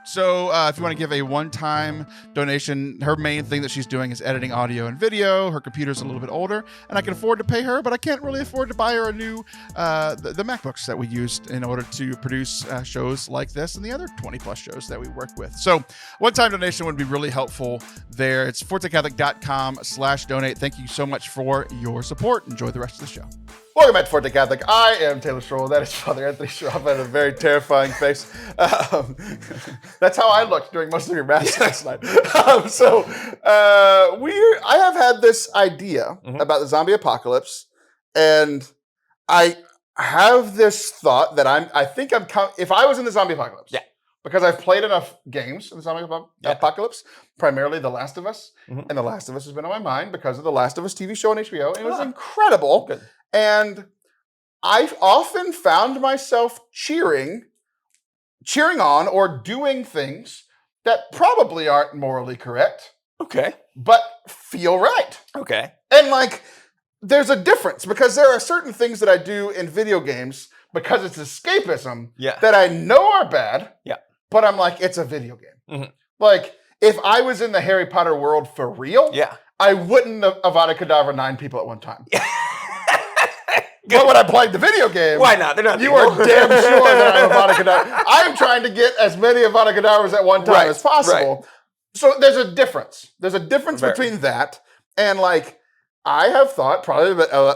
So if you want to give a one-time donation, her main thing that she's doing is editing audio and video. Her computer's a little bit older, and I can afford to pay her, but I can't really afford to buy her a new the MacBooks that we used in order to produce shows like this and the other 20+ shows that we work with. So one-time donation would be really helpful there. It's fortecatholic.com/donate. Thank you so much for your support. Enjoy the rest of the show. Welcome back to Forte Catholic. I am Taylor Schroll. That is Father Anthony Schroll. I had a very terrifying face. That's how I looked during most of your mass last night. I have had this idea about the zombie apocalypse, and I have this thought that if I was in the zombie apocalypse, because I've played enough games in the zombie apocalypse, primarily The Last of Us, and The Last of Us has been on my mind because of The Last of Us TV show on HBO, and it was incredible. Good. And I've often found myself cheering on or doing things that probably aren't morally correct. Okay. But feel right. Okay. And like there's a difference because there are certain things that I do in video games because it's escapism that I know are bad. Yeah. But I'm like, it's a video game. Mhm. Like, if I was in the Harry Potter world for real, I wouldn't have Avada Kedavra 9 people at one time. But when I played the video game, why not? They're not. You are damn sure that I'm Avada Kedavra. I'm trying to get as many Avada Kedavras at one time as possible. Right. So there's a difference. There's a difference between that and like, I have thought, probably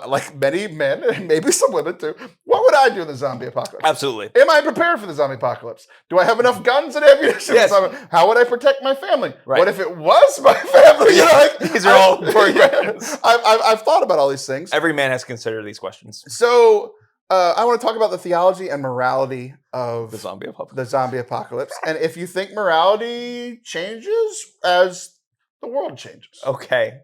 like many men, and maybe some women too, what would I do in the zombie apocalypse? Absolutely. Am I prepared for the zombie apocalypse? Do I have enough guns and ammunition? Yes. How would I protect my family? Right. What if it was my family? You know, like, these are all important questions. I've thought about all these things. Every man has considered these questions. So I want to talk about the theology and morality of the zombie apocalypse. And if you think morality changes as the world changes. Okay.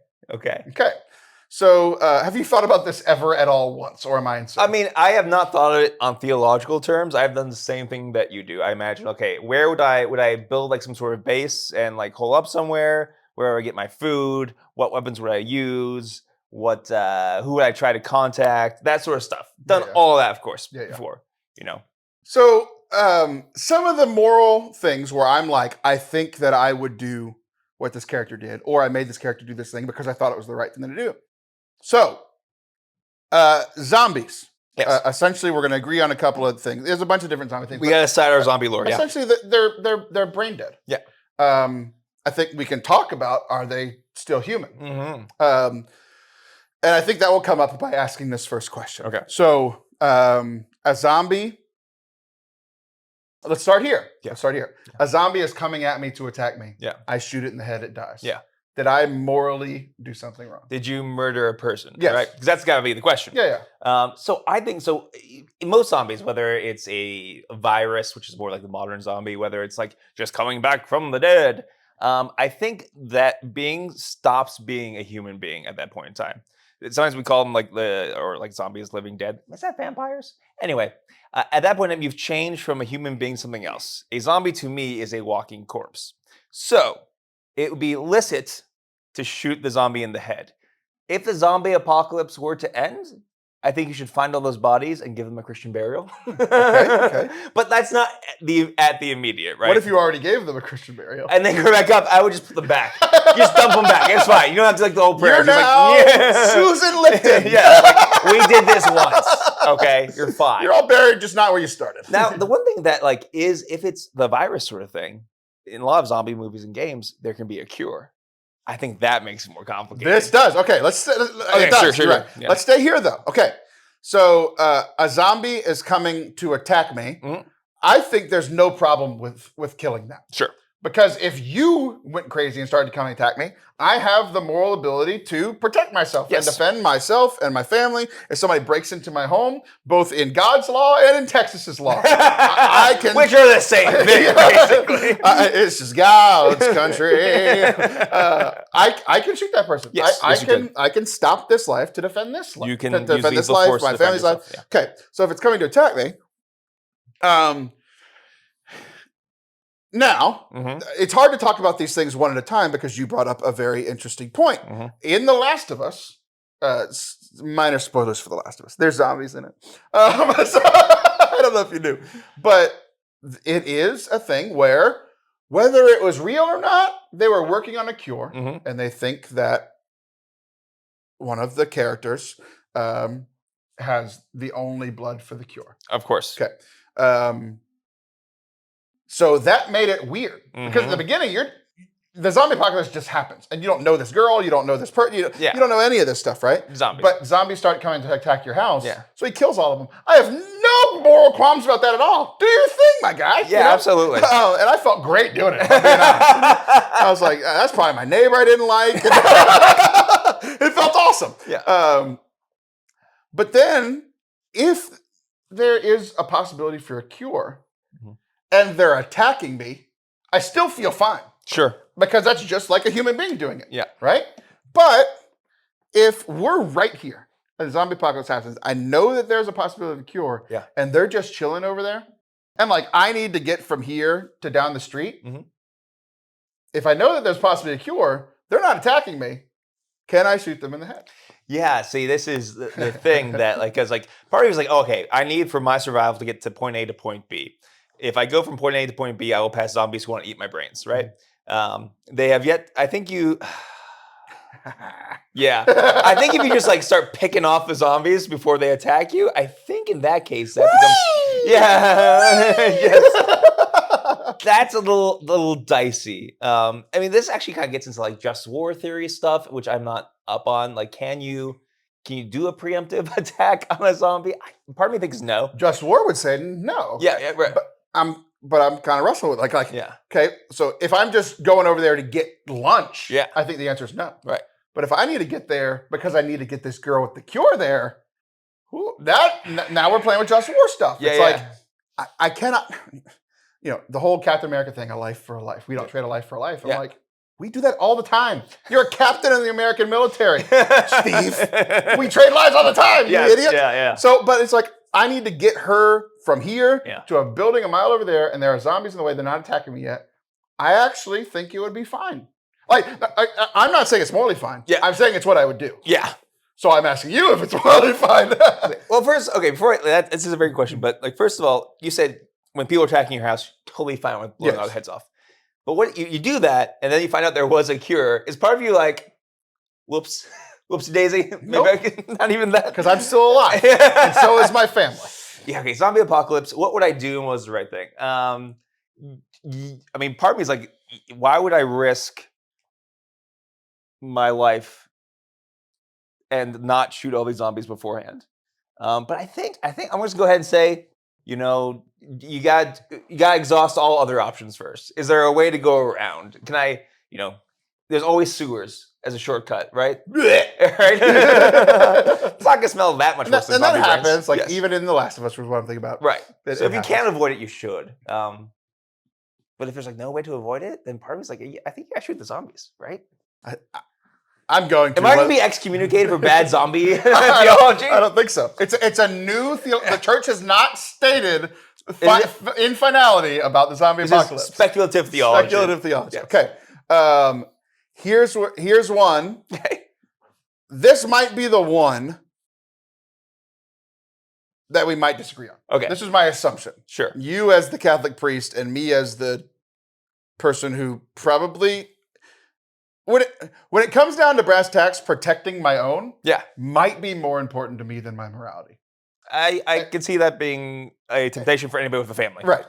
So, have you thought about this ever at all once, or am I insane? I mean, I have not thought of it on theological terms. I've done the same thing that you do. I imagine, okay, where would I build like some sort of base and like hole up somewhere? Where would I get my food? What weapons would I use? Who would I try to contact? That sort of stuff. Done all of that, of course, before, you know. So, some of the moral things where I'm like, I think that I would do what this character did, or I made this character do this thing because I thought it was the right thing to do. So, zombies. Yes. Essentially, we're going to agree on a couple of things. There's a bunch of different zombie things. We got to decide our zombie lore. Essentially, they're brain dead. Yeah. I think we can talk about, are they still human? Mm-hmm. And I think that will come up by asking this first question. Okay. So, a zombie. Let's start here. Yeah. A zombie is coming at me to attack me. Yeah. I shoot it in the head. It dies. Yeah. Did I morally do something wrong? Did you murder a person? Yes. Right? Because that's got to be the question. Yeah. So I think so. In most zombies, whether it's a virus, which is more like the modern zombie, whether it's like just coming back from the dead, I think that being stops being a human being at that point in time. Sometimes we call them like zombies living dead. Is that vampires? Anyway, at that point, you've changed from a human being to something else. A zombie to me is a walking corpse. So it would be illicit to shoot the zombie in the head. If the zombie apocalypse were to end, I think you should find all those bodies and give them a Christian burial. Okay. But that's not at the immediate, right? What if you already gave them a Christian burial? And then go back up. I would just put them back. Just dump them back. It's fine. You don't have to like the whole prayer. You're now Susan Lipton. Like, we did this once. Okay, you're fine. You're all buried, just not where you started. Now, the one thing that like is if it's the virus sort of thing, in a lot of zombie movies and games, there can be a cure. I think that makes it more complicated. This does. Okay, let's. Okay, sure. Right. Yeah. Let's stay here though. Okay, so a zombie is coming to attack me. Mm-hmm. I think there's no problem with killing them. Sure. Because if you went crazy and started to come and attack me, I have the moral ability to protect myself and defend myself and my family. If somebody breaks into my home, both in God's law and in Texas's law, I can. Which are the same thing, basically. It's just God's country. I can shoot that person. Yes, I can stop this life to defend this life. You can defend this life, my family's life. Yeah. Okay, so if it's coming to attack me, now, it's hard to talk about these things one at a time because you brought up a very interesting point. In The Last of Us, minor spoilers for The Last of Us, there's zombies in it. So, I don't know if you knew, but it is a thing where whether it was real or not, they were working on a cure, and they think that one of the characters has the only blood for the cure. Of course. Okay. So that made it weird because at the beginning, the zombie apocalypse just happens, and you don't know this girl, you don't know this person, you don't know any of this stuff, right? Zombies. But zombies start coming to attack your house, so he kills all of them. I have no moral qualms about that at all. Do your thing, my guy. Yeah, absolutely. And I felt great doing it. I was like, that's probably my neighbor I didn't like. It felt awesome. Yeah. But then, if there is a possibility for a cure, and they're attacking me, I still feel fine. Sure. Because that's just like a human being doing it. Yeah. Right? But if we're right here, and the zombie apocalypse happens, I know that there's a possibility of a cure, and they're just chilling over there, and like I need to get from here to down the street. If I know that there's possibly a cure, they're not attacking me. can I shoot them in the head? Yeah, see, this is the thing that, like, because, like, part of me was like, okay, I need for my survival to get to point A to point B. If I go from point A to point B, I will pass zombies who want to eat my brains, right? They have yet, I think you, yeah. I think if you just, like, start picking off the zombies before they attack you, I think in that case, that becomes, yeah, yes. That's a little dicey. I mean, this actually kind of gets into, like, just war theory stuff, which I'm not up on. Like, can you do a preemptive attack on a zombie? Part of me thinks no. Just war would say no. Yeah, right. But I'm kind of wrestling with like yeah. Okay, so if I'm just going over there to get lunch, yeah, I think the answer is no. Right. But if I need to get there because I need to get this girl with the cure there, now we're playing with just war stuff. Yeah, it's like I cannot, the whole Captain America thing, a life for a life. We don't trade a life for a life. I'm like, we do that all the time. You're a captain in the American military, Steve. We trade lives all the time, you idiot. Yeah. So, but it's like, I need to get her from here Yeah. to a building a mile over there, and there are zombies in the way. They're not attacking me yet. I actually think it would be fine. Like, I'm not saying it's morally fine. Yeah. I'm saying it's what I would do. Yeah. So I'm asking you if it's morally fine. Well, first, okay, this is a very good question, but, like, first of all, you said when people are attacking your house, totally fine with blowing all their heads off. But what you do that, and then you find out there was a cure. Is part of you like, whoops, whoopsie daisy? Maybe not even that. Because I'm still alive, and so is my family. Yeah, okay, zombie apocalypse. What would I do and what was the right thing? I mean, part of me is like, why would I risk my life and not shoot all these zombies beforehand? But I think I'm just gonna go ahead and say, you got to exhaust all other options first. Is there a way to go around? Can I, there's always sewers as a shortcut, right? Right? It's not gonna smell that much worse than zombie that brains. happens, like even in The Last of Us was what I'm thinking about. Right. So if you happens. can't avoid it, you should. But if there's like no way to avoid it, then part of me's like, I think you gotta shoot the zombies, right? I'm going to. Am I going to be excommunicated for bad zombie theology? I don't think so. It's a new the church has not stated in finality about the zombie apocalypse. Speculative theology. Speculative theology. Yes. Okay. Here's one. Okay. This might be the one that we might disagree on. Okay. This is my assumption. Sure. You as the Catholic priest and me as the person who probably, when it comes down to brass tacks, protecting my own might be more important to me than my morality. I can see that being a temptation for anybody with a family. Right.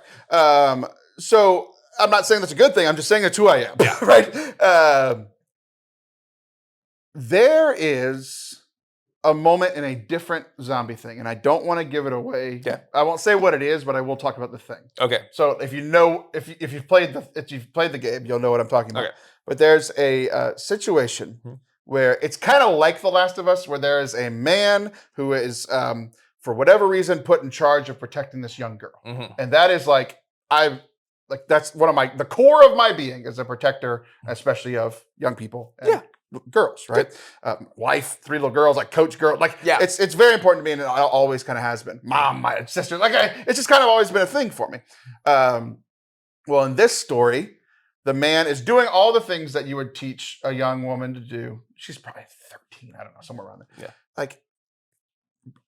So I'm not saying that's a good thing. I'm just saying that's who I am. Yeah. Right. There is a moment in a different zombie thing, and I don't want to give it away. Yeah. I won't say what it is, but I will talk about the thing. Okay. So if you've played the game, you'll know what I'm talking about. Okay. But there's a situation where it's kind of like The Last of Us, where there is a man who is, for whatever reason, put in charge of protecting this young girl, and that is that's the core of my being as a protector, especially of young people and girls, right? Wife, 3 little girls, like coach girl, it's very important to me, and it always kind of has been. Mom, my sister, it's just kind of always been a thing for me. Well, in this story, the man is doing all the things that you would teach a young woman to do. She's probably 13, I don't know, somewhere around there. Yeah. Like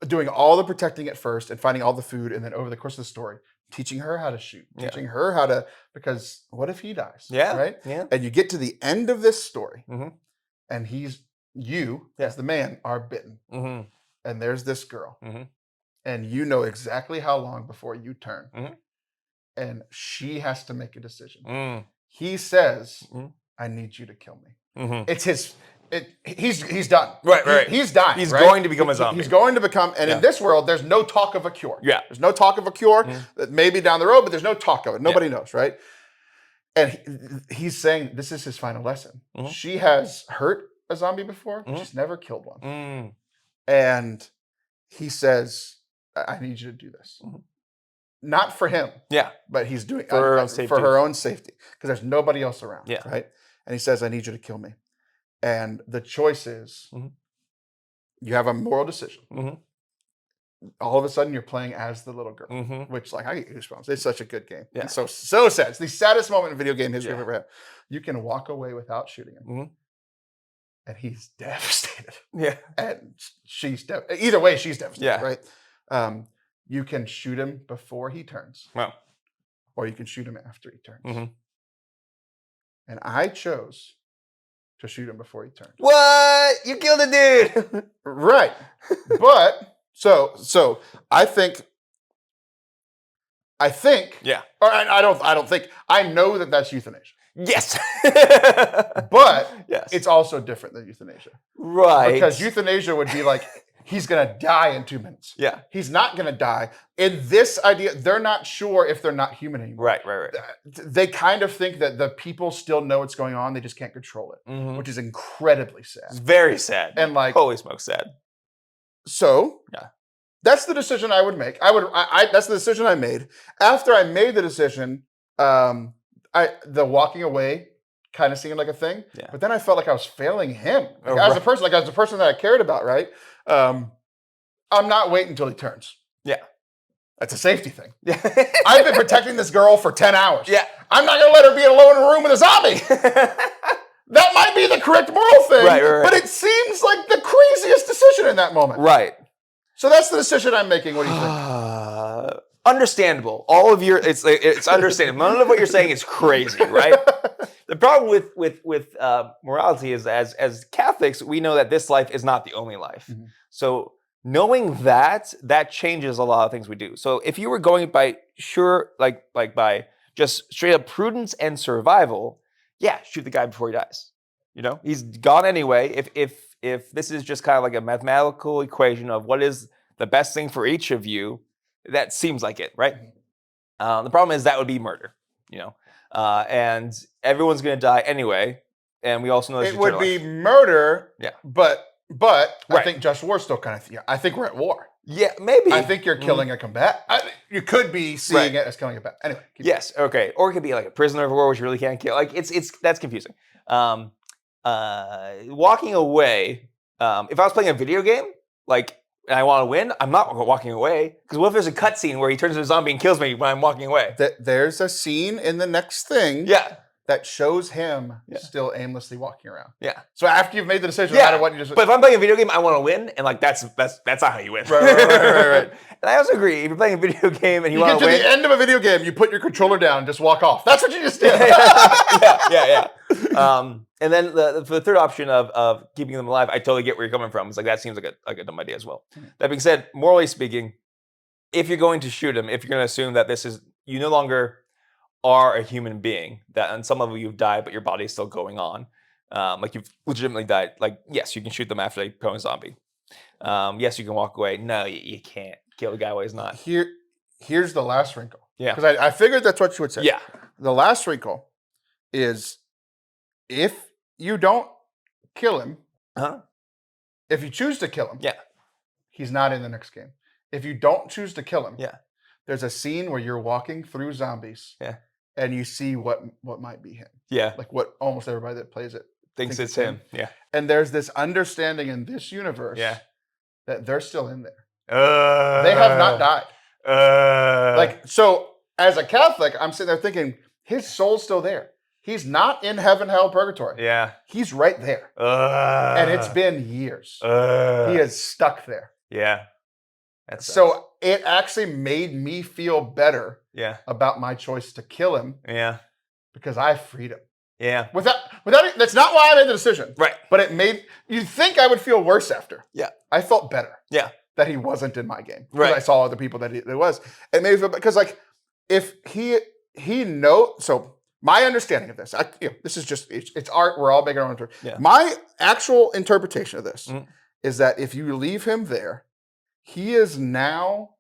doing all the protecting at first and finding all the food, and then over the course of the story, teaching her how to shoot, teaching her how to, because what if he dies? Yeah. Right? Yeah. And you get to the end of this story, and you, as the man, are bitten. And there's this girl. And you know exactly how long before you turn. And she has to make a decision. He says, I need you to kill me. It's he's done. Right. He's dying. He's going to become a zombie. He's going to become, and in this world, there's no talk of a cure. Yeah. There's no talk of a cure. That maybe down the road, but there's no talk of it. Nobody knows, right? And he's saying this is his final lesson. She has hurt a zombie before. She's never killed one. And he says, I need you to do this. Not for him. Yeah. But he's doing it for her own safety. Because there's nobody else around. Yeah. Right? And he says, I need you to kill me. And the choice is, you have a moral decision. All of a sudden, you're playing as the little girl, which, I get goosebumps. It's such a good game. Yeah. It's so sad. It's the saddest moment in video game history I've ever had. You can walk away without shooting him. and he's devastated. Yeah. And she's either way, she's devastated, Yeah. right? You can shoot him before he turns, Well. or you can shoot him after he turns. Mm-hmm. And I chose to shoot him before he turned. What? You killed a dude. Right. But so I think Yeah. or I don't think, I know that that's euthanasia. Yes. But yes. it's also different than euthanasia. Right. Because euthanasia would be like, he's going to die in 2 minutes. Yeah. He's not going to die. In this idea, they're not sure if they're not human anymore. Right. They kind of think that the people still know what's going on. They just can't control it, which is incredibly sad. It's very sad. And like, holy smokes, sad. So yeah, that's the decision I would make. That's the decision I made. After I made the decision, the walking away kind of seemed like a thing. Yeah. But then I felt like I was failing him as a person, as a person that I cared about. Right. I'm not waiting until he turns. Yeah. That's a safety thing. Yeah. I've been protecting this girl for 10 hours. Yeah. I'm not going to let her be alone in a room with a zombie. That might be the correct moral thing, right. But it seems like the craziest decision in that moment. Right. So that's the decision I'm making. What do you think? Understandable. All of it's understandable. None of what you're saying is crazy, right? The problem with morality is as Catholics, we know that this life is not the only life. Mm-hmm. So knowing that changes a lot of things we do. So if you were going by by just straight up prudence and survival, yeah, shoot the guy before he dies. You know, he's gone anyway. If this is just kind of like a mathematical equation of what is the best thing for each of you, that seems like it, right? The problem is that would be murder, you know, and everyone's going to die anyway. And we also know it would be murder. Yeah, but I think just war still kind of. Yeah, I think we're at war. Yeah, maybe. I think you're killing a combatant. You could be seeing it as killing a combatant. Anyway. Yes. Okay. Or it could be like a prisoner of war, which you really can't kill. Like that's confusing. Walking away. If I was playing a video game, and I want to win, I'm not walking away. Because what if there's a cutscene where he turns into a zombie and kills me when I'm walking away? There's a scene in the next thing. Yeah. That shows him still aimlessly walking around. Yeah. So after you've made the decision, no matter what you just. But if I'm playing a video game, I want to win, and that's not how you win. Right. And I also agree. If you're playing a video game and you want to win, get to the end of a video game, you put your controller down and just walk off. That's what you just did. yeah. And then for the third option of keeping them alive, I totally get where you're coming from. It's like that seems like a dumb idea as well. That being said, morally speaking, if you're going to shoot him, if you're going to assume that this is you no longer are a human being, that on some level you've died, but your body is still going on. Like you've legitimately died. Like, yes, you can shoot them after they become a zombie. Yes, you can walk away. No, you can't kill the guy while he's not. Here's the last wrinkle. Yeah. Because I figured that's what you would say. Yeah. The last wrinkle is if you don't kill him, if you choose to kill him, he's not in the next game. If you don't choose to kill him, there's a scene where you're walking through zombies. Yeah. And you see what might be him. Yeah. Like what almost everybody that plays it thinks it's him. Yeah. And there's this understanding in this universe that they're still in there. They have not died. So as a Catholic, I'm sitting there thinking, his soul's still there. He's not in heaven, hell, purgatory. Yeah. He's right there. And it's been years. He is stuck there. Yeah. So it actually made me feel better about my choice to kill him. Yeah. Because I freed him. Yeah. Without it, that's not why I made the decision. Right. But it made you'd think I would feel worse after. Yeah. I felt better. Yeah. That he wasn't in my game. Right. I saw other people that it was. It made me feel because if he so my understanding of this, this is just it's art. We're all making our own interpretation. Yeah. My actual interpretation of this is that if you leave him there, he is now.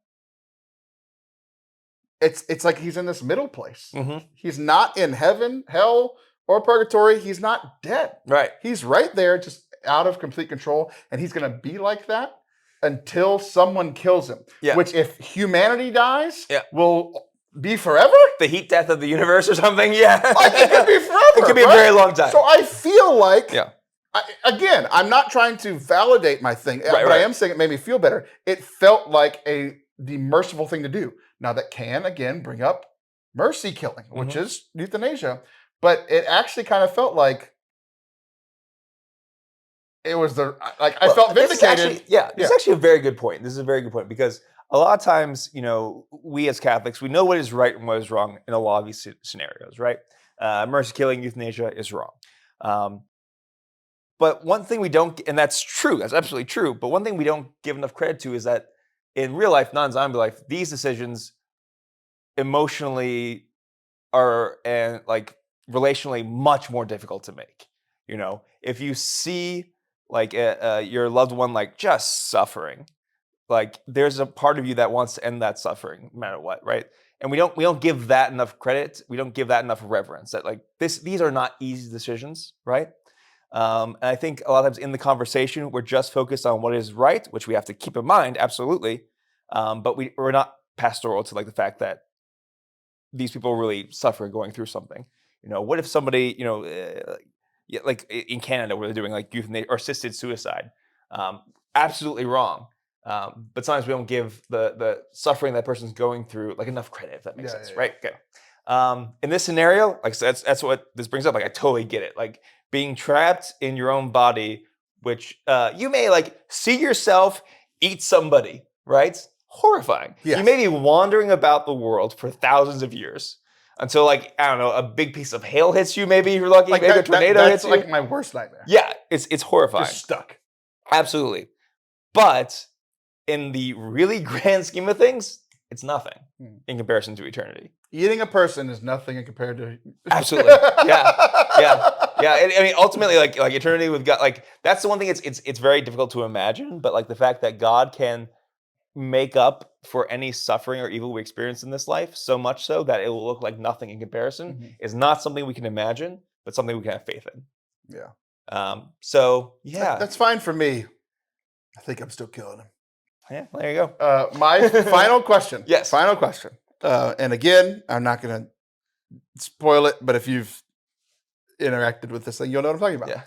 It's like he's in this middle place. Mm-hmm. He's not in heaven, hell, or purgatory. He's not dead. Right. He's right there, just out of complete control, and he's going to be like that until someone kills him. Yeah. Which, if humanity dies, will be forever. The heat death of the universe or something. Yeah. Like it could be forever. It could be a very long time. So I feel like. Yeah. Again, I'm not trying to validate my thing, but I am saying it made me feel better. It felt like the merciful thing to do. Now that can, again, bring up mercy killing, which is euthanasia. But it actually kind of felt like it was I felt vindicated. This is actually a very good point. This is a very good point because a lot of times, we as Catholics, we know what is right and what is wrong in a lot of these scenarios, right? Mercy killing, euthanasia is wrong. But one thing we don't, and that's true, that's absolutely true, but one thing we don't give enough credit to is that in real life, non-zombie life, these decisions emotionally are and relationally much more difficult to make. If you see your loved one just suffering, there's a part of you that wants to end that suffering no matter what, right? And we don't give that enough credit. We don't give that enough reverence. That these are not easy decisions, right? And I think a lot of times in the conversation, we're just focused on what is right, which we have to keep in mind, absolutely. But we're not pastoral to the fact that these people really suffer going through something. What if somebody, like in Canada where they're doing euthanasia or assisted suicide, absolutely wrong. But sometimes we don't give the suffering that person's going through enough credit, if that makes sense, right? Okay. In this scenario, that's what this brings up. I totally get it. Being trapped in your own body, which you may see yourself eat somebody, right? Horrifying. Yes. You may be wandering about the world for thousands of years until I don't know, a big piece of hail hits you. Maybe you're lucky. Maybe a tornado hits you. That's my worst nightmare. Yeah, it's horrifying. Just stuck. Absolutely. But in the really grand scheme of things, it's nothing in comparison to eternity. Eating a person is nothing in compared to. Absolutely. Yeah. And ultimately, eternity, we've got that's the one thing. It's very difficult to imagine, but the fact that God can make up for any suffering or evil we experience in this life, so much so that it will look like nothing in comparison, is not something we can imagine, but something we can have faith in. Yeah. So yeah, that's fine for me. I think I'm still killing him. Yeah, there you go. My final question. Yes. Final question. And again, I'm not going to spoil it, but if you've interacted with this thing, you'll know what I'm talking about. Yeah.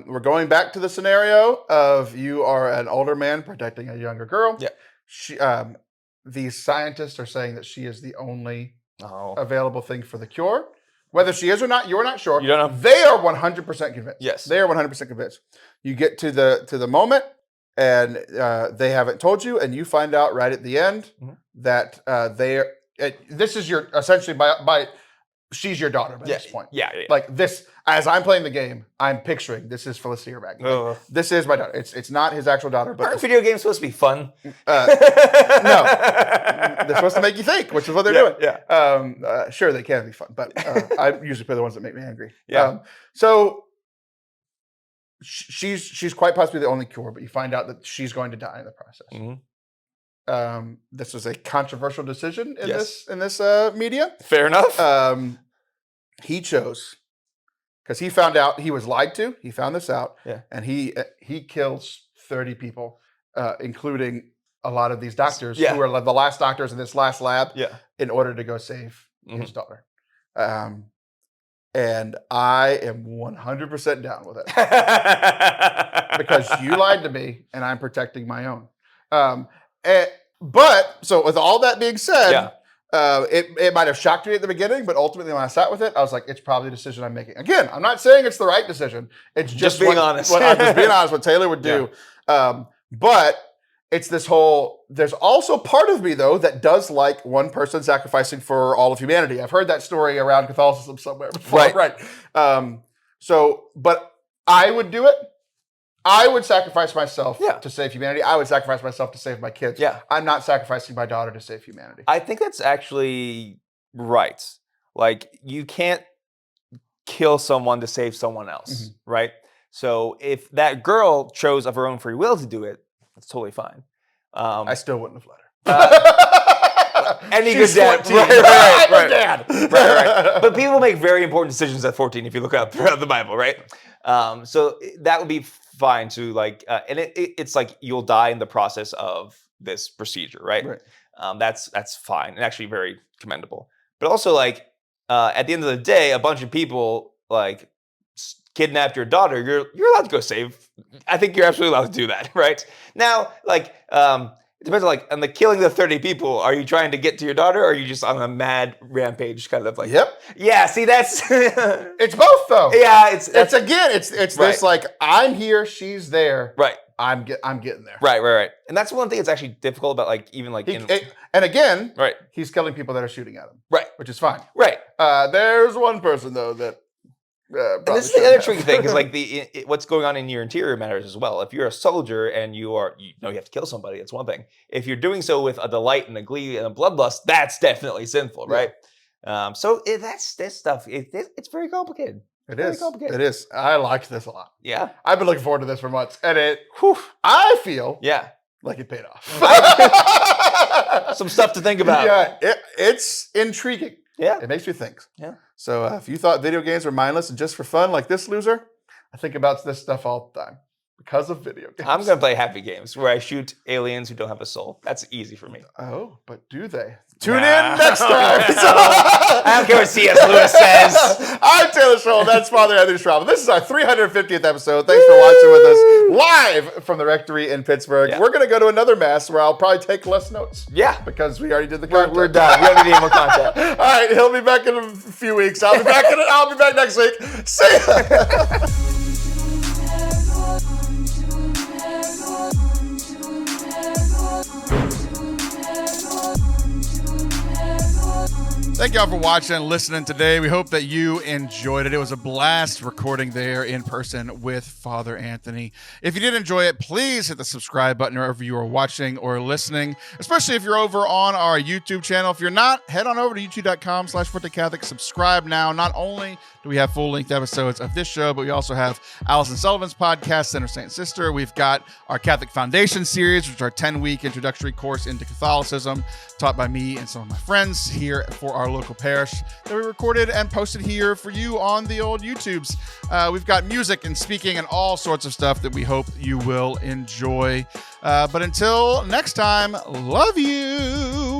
We're going back to the scenario of you are an older man protecting a younger girl. Yeah. She, these scientists are saying that she is the only available thing for the cure. Whether she is or not, you're not sure. You don't know. They are 100% convinced. Yes. They are 100% convinced. You get to the moment, and they haven't told you, and you find out right at the end that this is your essentially by she's your daughter by this point. Yeah. This, as I'm playing the game, I'm picturing this is Felicia Ragnar. This is my daughter. It's not his actual daughter, but aren't video games supposed to be fun? No, they're supposed to make you think, which is what they're doing. Yeah. Sure, they can be fun, but I usually play the ones that make me angry. Yeah. So she's quite possibly the only cure, but you find out that she's going to die in the process. Mm-hmm. This was a controversial decision in this media. Fair enough. He chose because he found out he was lied to. He found this out, and he kills 30 people, including a lot of these doctors who are the last doctors in this last lab, in order to go save his daughter. And I am 100% down with it because you lied to me, and I'm protecting my own. But so with all that being said, it might have shocked me at the beginning, but ultimately when I sat with it, I was like, it's probably the decision I'm making. Again, I'm not saying it's the right decision. It's just being honest. I'm just being honest. What Taylor would do. But it's this whole. There's also part of me though that does like one person sacrificing for all of humanity. I've heard that story around Catholicism somewhere before. Right. But I would do it. I would sacrifice myself to save humanity. I would sacrifice myself to save my kids. Yeah. I'm not sacrificing my daughter to save humanity. I think that's actually right. You can't kill someone to save someone else, right? So if that girl chose of her own free will to do it, that's totally fine. I still wouldn't have let her. Any good dad. Right. But people make very important decisions at 14 if you look up throughout the Bible, right? So that would be fine to and it's you'll die in the process of this procedure, right? That's fine and actually very commendable. But also at the end of the day, a bunch of people kidnapped your daughter. You're allowed to go save. I think you're absolutely allowed to do that, right? Now, depends on the killing the 30 people. Are you trying to get to your daughter, or are you just on a mad rampage kind of like? Yep. Yeah. See, that's it's both though. Yeah. It's this like I'm here, she's there. Right. I'm getting there. Right. And that's one thing that's actually difficult about and again, right. He's killing people that are shooting at him. Right. Which is fine. Right. There's one person though that. And this is the other tricky thing, is what's going on in your interior matters as well. If you're a soldier and you have to kill somebody, that's one thing. If you're doing so with a delight and a glee and a bloodlust, that's definitely sinful, right? So that's this stuff. It's very complicated. It is. I like this a lot. Yeah. I've been looking forward to this for months, and I feel like it paid off. Some stuff to think about. Yeah, it's intriguing. Yeah. It makes me think. Yeah. So if you thought video games were mindless and just for fun like this loser, I think about this stuff all the time because of video games. I'm going to play happy games where I shoot aliens who don't have a soul. That's easy for me. Oh, but do they? Tune in next time. I don't care what C.S. Lewis says. I'm Taylor Schroll. That's Father Anthony Schroll. This is our 350th episode. Thanks for watching with us live from the Rectory in Pittsburgh. Yeah. We're going to go to another mass where I'll probably take less notes. Yeah. Because we already did the content. We're done. We don't need any more content. All right. He'll be back in a few weeks. I'll be back next week. See ya. Thank y'all for watching and listening today. We hope that you enjoyed it. It was a blast recording there in person with Father Anthony. If you did enjoy it, please hit the subscribe button wherever you are watching or listening, especially if you're over on our YouTube channel. If you're not, head on over to youtube.com/Forte Catholic. Subscribe now. Not only do we have full-length episodes of this show, but we also have Allison Sullivan's podcast, Center Saint Sister. We've got our Catholic Foundation series, which is our 10-week introductory course into Catholicism, taught by me and some of my friends here for our local parish that we recorded and posted here for you on the old YouTubes. We've got music and speaking and all sorts of stuff that we hope you will enjoy. But until next time, love you.